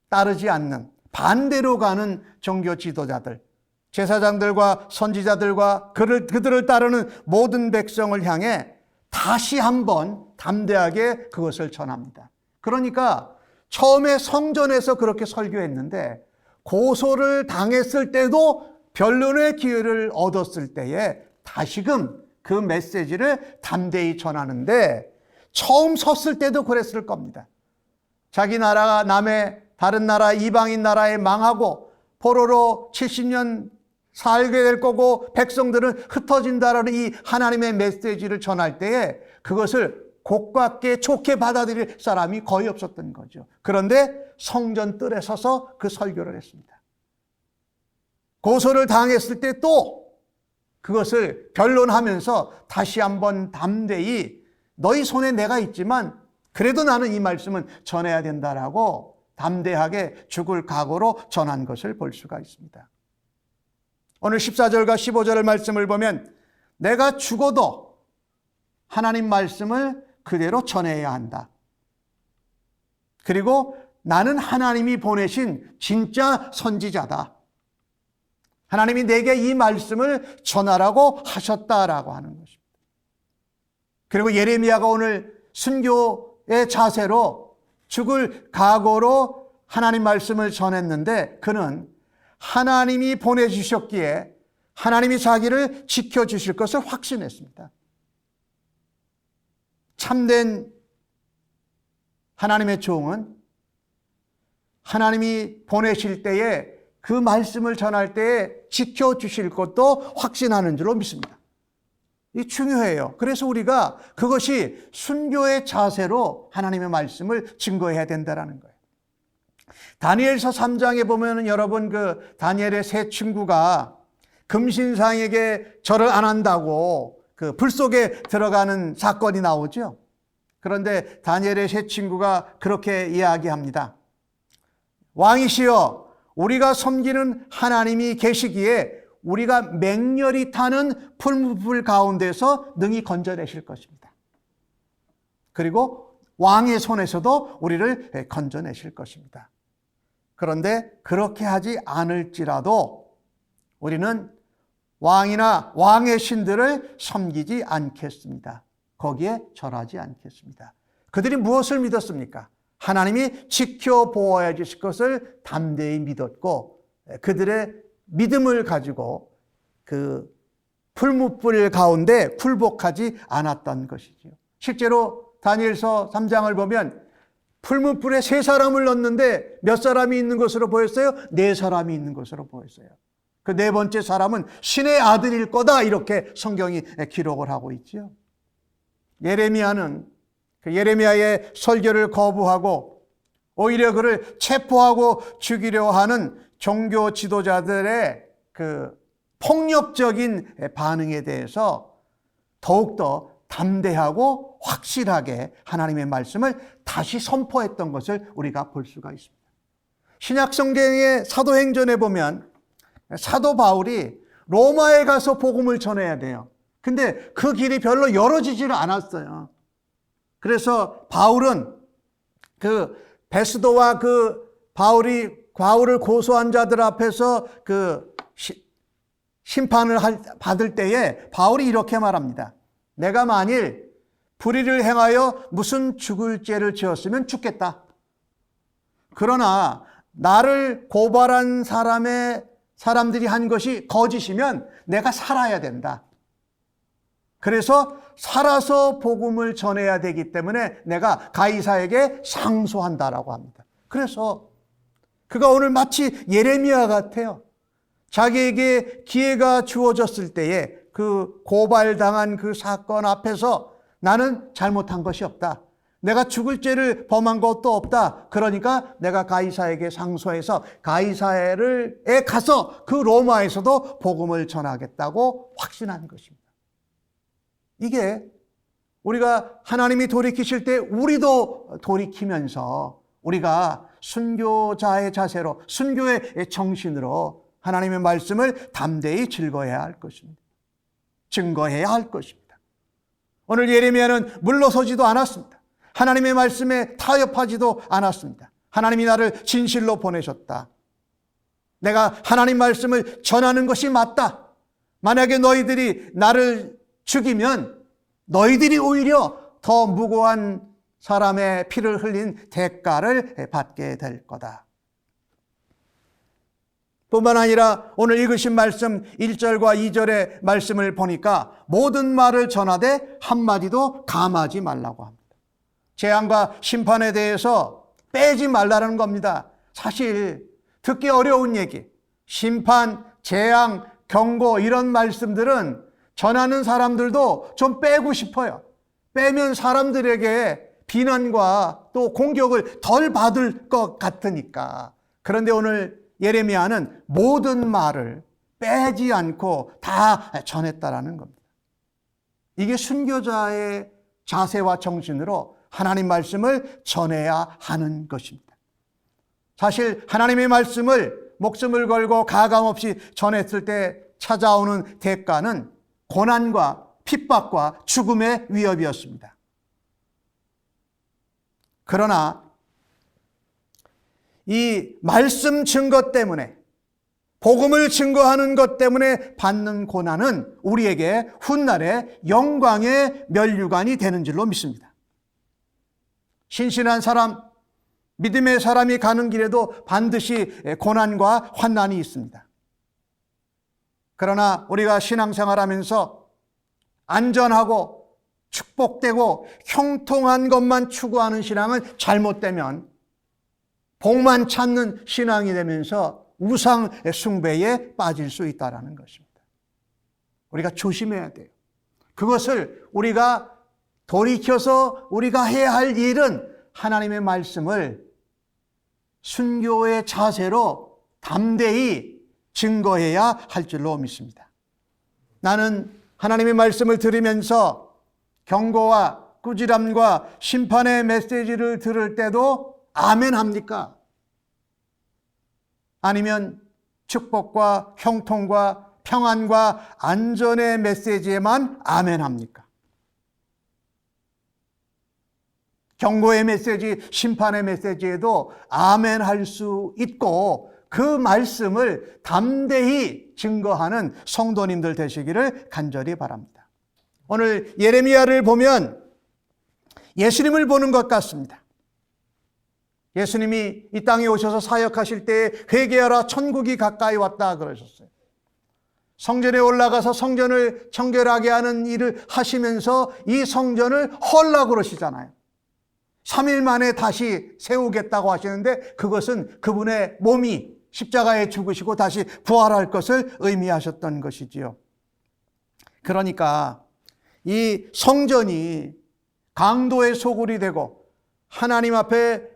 따르지 않는 반대로 가는 종교 지도자들, 제사장들과 선지자들과 그들을 따르는 모든 백성을 향해 다시 한번 담대하게 그것을 전합니다. 그러니까 처음에 성전에서 그렇게 설교했는데 고소를 당했을 때도 변론의 기회를 얻었을 때에 다시금 그 메시지를 담대히 전하는데 처음 섰을 때도 그랬을 겁니다. 자기 나라가 남의 다른 나라 이방인 나라에 망하고 포로로 70년 살게 될 거고 백성들은 흩어진다라는 이 하나님의 메시지를 전할 때에 그것을 고깝게 좋게 받아들일 사람이 거의 없었던 거죠. 그런데 성전 뜰에 서서 그 설교를 했습니다. 고소를 당했을 때 또 그것을 변론하면서 다시 한번 담대히 너희 손에 내가 있지만 그래도 나는 이 말씀은 전해야 된다라고 담대하게 죽을 각오로 전한 것을 볼 수가 있습니다. 오늘 14절과 15절의 말씀을 보면 내가 죽어도 하나님 말씀을 그대로 전해야 한다. 그리고 나는 하나님이 보내신 진짜 선지자다. 하나님이 내게 이 말씀을 전하라고 하셨다라고 하는 것입니다. 그리고 예레미야가 오늘 순교의 자세로 죽을 각오로 하나님 말씀을 전했는데 그는 하나님이 보내주셨기에 하나님이 자기를 지켜주실 것을 확신했습니다. 참된 하나님의 종은 하나님이 보내실 때에 그 말씀을 전할 때에 지켜주실 것도 확신하는 줄로 믿습니다. 이 중요해요. 그래서 우리가 그것이 순교의 자세로 하나님의 말씀을 증거해야 된다는 거예요. 다니엘서 3장에 보면은 여러분 그 다니엘의 세 친구가 금신상에게 절을 안 한다고 그 불 속에 들어가는 사건이 나오죠. 그런데 다니엘의 세 친구가 그렇게 이야기합니다. 왕이시여, 우리가 섬기는 하나님이 계시기에 우리가 맹렬히 타는 풀무불 가운데서 능히 건져내실 것입니다. 그리고 왕의 손에서도 우리를 건져내실 것입니다. 그런데 그렇게 하지 않을지라도 우리는 왕이나 왕의 신들을 섬기지 않겠습니다. 거기에 절하지 않겠습니다. 그들이 무엇을 믿었습니까? 하나님이 지켜보아야 주실 것을 담대히 믿었고 그들의 믿음을 가지고 그 풀무불 가운데 굴복하지 않았던 것이죠. 실제로 다니엘서 3장을 보면 풀무불에 3사람을 넣었는데 몇 사람이 있는 것으로 보였어요? 4사람이 있는 것으로 보였어요. 그 4번째 사람은 신의 아들일 거다 이렇게 성경이 기록을 하고 있죠. 예레미야는 그 예레미야의 설교를 거부하고 오히려 그를 체포하고 죽이려 하는 종교 지도자들의 그 폭력적인 반응에 대해서 더욱더 담대하고 확실하게 하나님의 말씀을 다시 선포했던 것을 우리가 볼 수가 있습니다. 신약 성경의 사도행전에 보면 사도 바울이 로마에 가서 복음을 전해야 돼요. 근데 그 길이 별로 열어지지를 않았어요. 그래서 바울은 그 베스도와 그 바울을 고소한 자들 앞에서 그 심판을 받을 때에 바울이 이렇게 말합니다. 내가 만일 불의를 행하여 무슨 죽을 죄를 지었으면 죽겠다. 그러나 나를 고발한 사람들이 한 것이 거짓이면 내가 살아야 된다. 그래서 살아서 복음을 전해야 되기 때문에 내가 가이사에게 상소한다라고 합니다. 그래서 그가 오늘 마치 예레미야 같아요. 자기에게 기회가 주어졌을 때에 그 고발당한 그 사건 앞에서 나는 잘못한 것이 없다. 내가 죽을 죄를 범한 것도 없다. 그러니까 내가 가이사에게 상소해서 가이사에 가서 그 로마에서도 복음을 전하겠다고 확신한 것입니다. 이게 우리가 하나님이 돌이키실 때 우리도 돌이키면서 우리가 순교자의 자세로, 순교의 정신으로 하나님의 말씀을 담대히 증거해야 할 것입니다. 증거해야 할 것입니다. 오늘 예레미야는 물러서지도 않았습니다. 하나님의 말씀에 타협하지도 않았습니다. 하나님이 나를 진실로 보내셨다. 내가 하나님 말씀을 전하는 것이 맞다. 만약에 너희들이 나를 죽이면 너희들이 오히려 더 무고한 사람의 피를 흘린 대가를 받게 될 거다. 뿐만 아니라 오늘 읽으신 말씀 1절과 2절의 말씀을 보니까 모든 말을 전하되 한마디도 감하지 말라고 합니다. 재앙과 심판에 대해서 빼지 말라는 겁니다. 사실 듣기 어려운 얘기, 심판, 재앙, 경고 이런 말씀들은 전하는 사람들도 좀 빼고 싶어요. 빼면 사람들에게 비난과 또 공격을 덜 받을 것 같으니까. 그런데 오늘 예레미야는 모든 말을 빼지 않고 다 전했다라는 겁니다. 이게 순교자의 자세와 정신으로 하나님 말씀을 전해야 하는 것입니다. 사실 하나님의 말씀을 목숨을 걸고 가감없이 전했을 때 찾아오는 대가는 고난과 핍박과 죽음의 위협이었습니다. 그러나 이 말씀 증거 때문에, 복음을 증거하는 것 때문에 받는 고난은 우리에게 훗날에 영광의 면류관이 되는 줄로 믿습니다. 신실한 사람, 믿음의 사람이 가는 길에도 반드시 고난과 환난이 있습니다. 그러나 우리가 신앙생활하면서 안전하고 축복되고 형통한 것만 추구하는 신앙은 잘못되면 복만 찾는 신앙이 되면서 우상 숭배에 빠질 수 있다는 것입니다. 우리가 조심해야 돼요. 그것을 우리가 돌이켜서 우리가 해야 할 일은 하나님의 말씀을 순교의 자세로 담대히 증거해야 할 줄로 믿습니다. 나는 하나님의 말씀을 들으면서 경고와 꾸지람과 심판의 메시지를 들을 때도 아멘 합니까? 아니면 축복과 형통과 평안과 안전의 메시지에만 아멘 합니까? 경고의 메시지, 심판의 메시지에도 아멘 할 수 있고 그 말씀을 담대히 증거하는 성도님들 되시기를 간절히 바랍니다. 오늘 예레미야를 보면 예수님을 보는 것 같습니다. 예수님이 이 땅에 오셔서 사역하실 때 회개하라 천국이 가까이 왔다 그러셨어요. 성전에 올라가서 성전을 청결하게 하는 일을 하시면서 이 성전을 헐라고 그러시잖아요. 3일 만에 다시 세우겠다고 하시는데 그것은 그분의 몸이 십자가에 죽으시고 다시 부활할 것을 의미하셨던 것이지요. 그러니까 이 성전이 강도의 소굴이 되고 하나님 앞에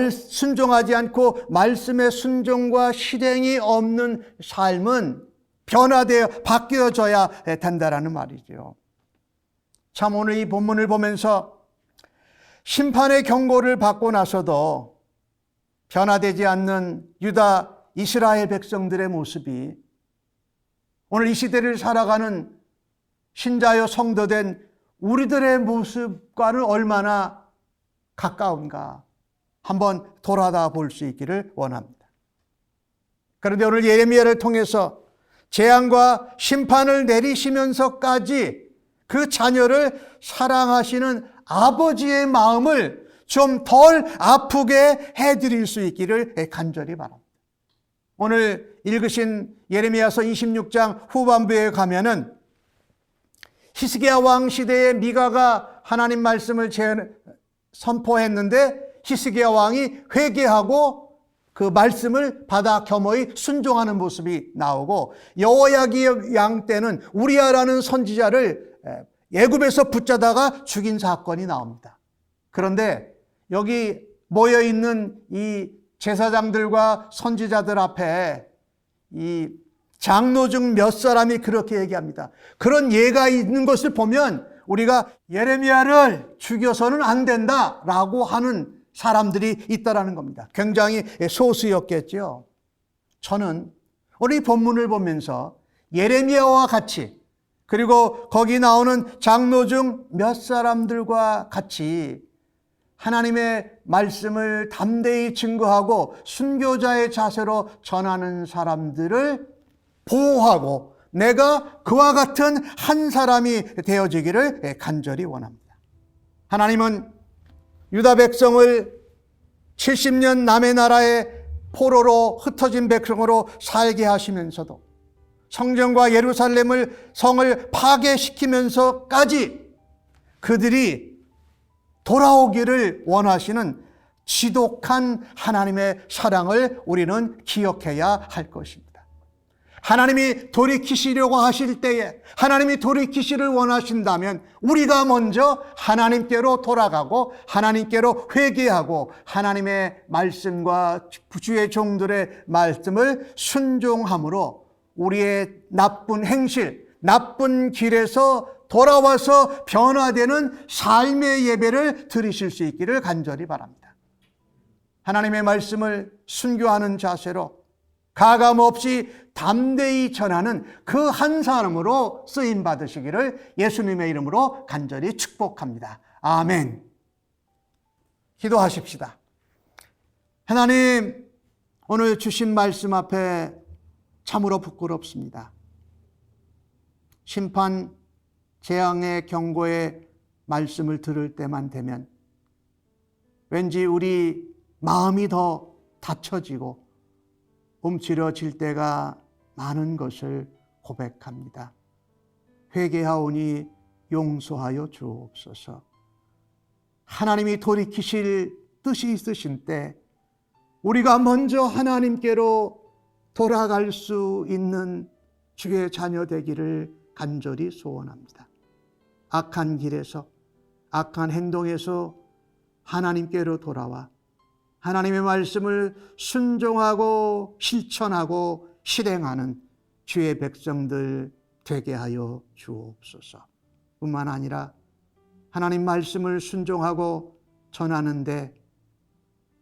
순종하지 않고 말씀의 순종과 실행이 없는 삶은 변화되어 바뀌어져야 된다라는 말이죠. 참 오늘 이 본문을 보면서 심판의 경고를 받고 나서도 변화되지 않는 유다 이스라엘 백성들의 모습이 오늘 이 시대를 살아가는 신자여 성도된 우리들의 모습과는 얼마나 가까운가 한번 돌아다 볼 수 있기를 원합니다. 그런데 오늘 예레미야를 통해서 재앙과 심판을 내리시면서까지 그 자녀를 사랑하시는 아버지의 마음을 좀 덜 아프게 해드릴 수 있기를 간절히 바랍니다. 오늘 읽으신 예레미야서 26장 후반부에 가면은 히스기야 왕 시대에 미가가 하나님 말씀을 선포했는데 히스기야 왕이 회개하고 그 말씀을 받아 겸허히 순종하는 모습이 나오고, 여호야김 왕 때는 우리야라는 선지자를 애굽에서 붙잡다가 죽인 사건이 나옵니다. 그런데 여기 모여있는 이 제사장들과 선지자들 앞에 이 장로 중 몇 사람이 그렇게 얘기합니다. 그런 예가 있는 것을 보면 우리가 예레미야를 죽여서는 안 된다라고 하는 사람들이 있다라는 겁니다. 굉장히 소수였겠죠. 저는 우리 본문을 보면서 예레미야와 같이, 그리고 거기 나오는 장로 중 몇 사람들과 같이 하나님의 말씀을 담대히 증거하고 순교자의 자세로 전하는 사람들을 보호하고 내가 그와 같은 한 사람이 되어지기를 간절히 원합니다. 하나님은 유다 백성을 70년 남의 나라의 포로로 흩어진 백성으로 살게 하시면서도 성전과 예루살렘을 성을 파괴시키면서까지 그들이 돌아오기를 원하시는 지독한 하나님의 사랑을 우리는 기억해야 할 것입니다. 하나님이 돌이키시려고 하실 때에, 하나님이 돌이키시를 원하신다면 우리가 먼저 하나님께로 돌아가고 하나님께로 회개하고 하나님의 말씀과 주의 종들의 말씀을 순종함으로 우리의 나쁜 행실, 나쁜 길에서 돌아와서 변화되는 삶의 예배를 드리실 수 있기를 간절히 바랍니다. 하나님의 말씀을 순교하는 자세로 가감없이 담대히 전하는 그 한 사람으로 쓰임 받으시기를 예수님의 이름으로 간절히 축복합니다. 아멘. 기도하십시다. 하나님, 오늘 주신 말씀 앞에 참으로 부끄럽습니다. 심판, 재앙의 경고의 말씀을 들을 때만 되면 왠지 우리 마음이 더 다쳐지고 움츠러질 때가 많은 것을 고백합니다. 회개하오니 용서하여 주옵소서. 하나님이 돌이키실 뜻이 있으신 때 우리가 먼저 하나님께로 돌아갈 수 있는 주의 자녀 되기를 간절히 소원합니다. 악한 길에서, 악한 행동에서 하나님께로 돌아와 하나님의 말씀을 순종하고 실천하고 실행하는 주의 백성들 되게 하여 주옵소서. 뿐만 아니라 하나님 말씀을 순종하고 전하는데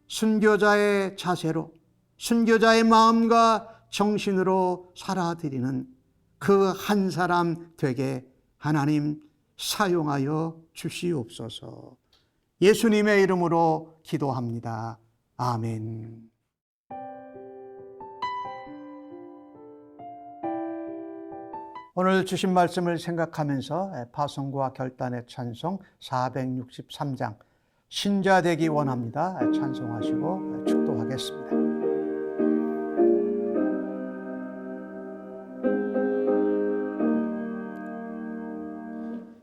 순교자의 자세로, 순교자의 마음과 정신으로 살아드리는 그 한 사람 되게 하나님 사용하여 주시옵소서. 예수님의 이름으로 기도합니다. 아멘. 오늘 주신 말씀을 생각하면서 파송과 결단의 찬송 463장 신자 되기 원합니다. 찬송하시고 축도하겠습니다.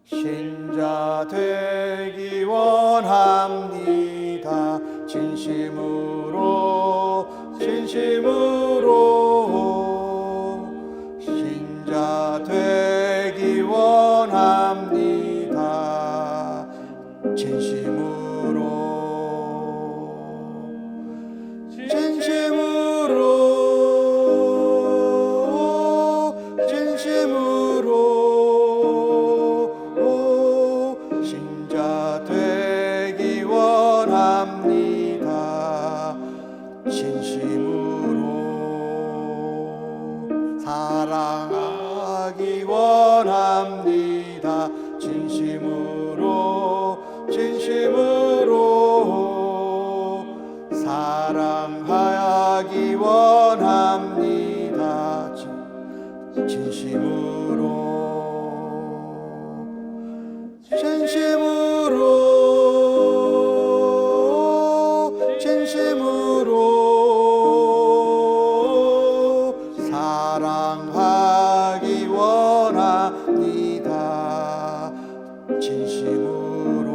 신자 되기 원합니다. 진심으로 신자 되기 원합니다. 진심으로 신자 되기 원합니다. 진심으로 사랑하기 원합니다. 진심으로 사랑하기 원합니다. 진심으로 사랑하기 원합니다. 진심으로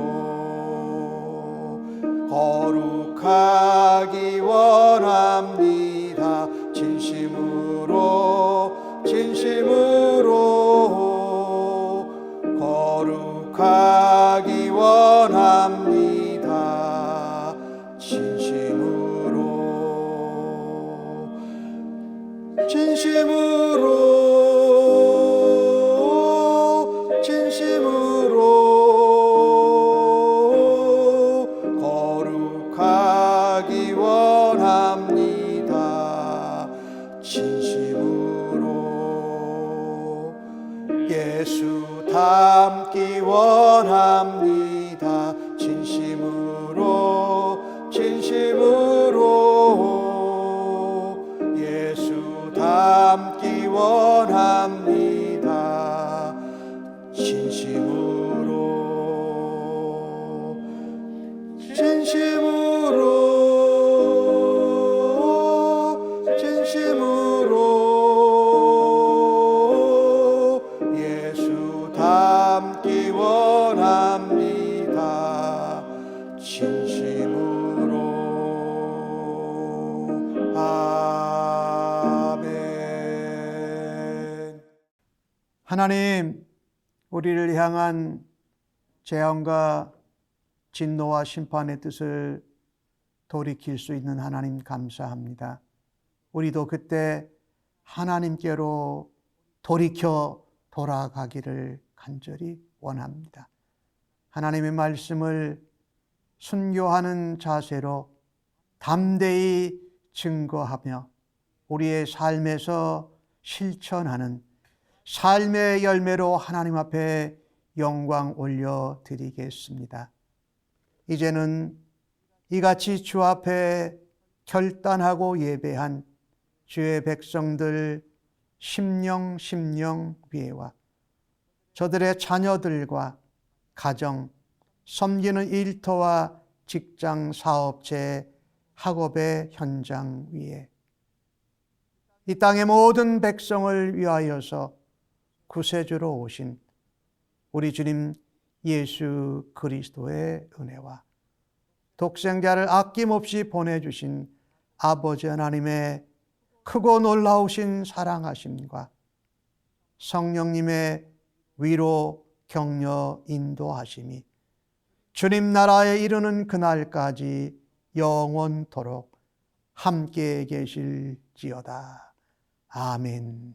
거룩하기 원합니다. 진심으로 거룩하기 원합니다. 진심으로 거룩하기 원합니다. 진심으로 예수 닮기 원합니다. 진심으로 예수 닮기 원합니다. 진심으로 예수 닮기 원합니다. 진심으로. 아멘. 하나님, 우리를 향한 재앙과 진노와 심판의 뜻을 돌이킬 수 있는 하나님 감사합니다. 우리도 그때 하나님께로 돌이켜 돌아가기를 간절히 원합니다. 하나님의 말씀을 순교하는 자세로 담대히 증거하며 우리의 삶에서 실천하는 삶의 열매로 하나님 앞에 영광 올려드리겠습니다. 이제는 이같이 주 앞에 결단하고 예배한 주의 백성들 심령 위에와 저들의 자녀들과 가정, 섬기는 일터와 직장, 사업체, 학업의 현장 위에 이 땅의 모든 백성을 위하여서 구세주로 오신 우리 주님 예수 그리스도의 은혜와 독생자를 아낌없이 보내주신 아버지 하나님의 크고 놀라우신 사랑하심과 성령님의 위로 격려 인도하심이 주님 나라에 이르는 그날까지 영원토록 함께 계실지어다. 아멘.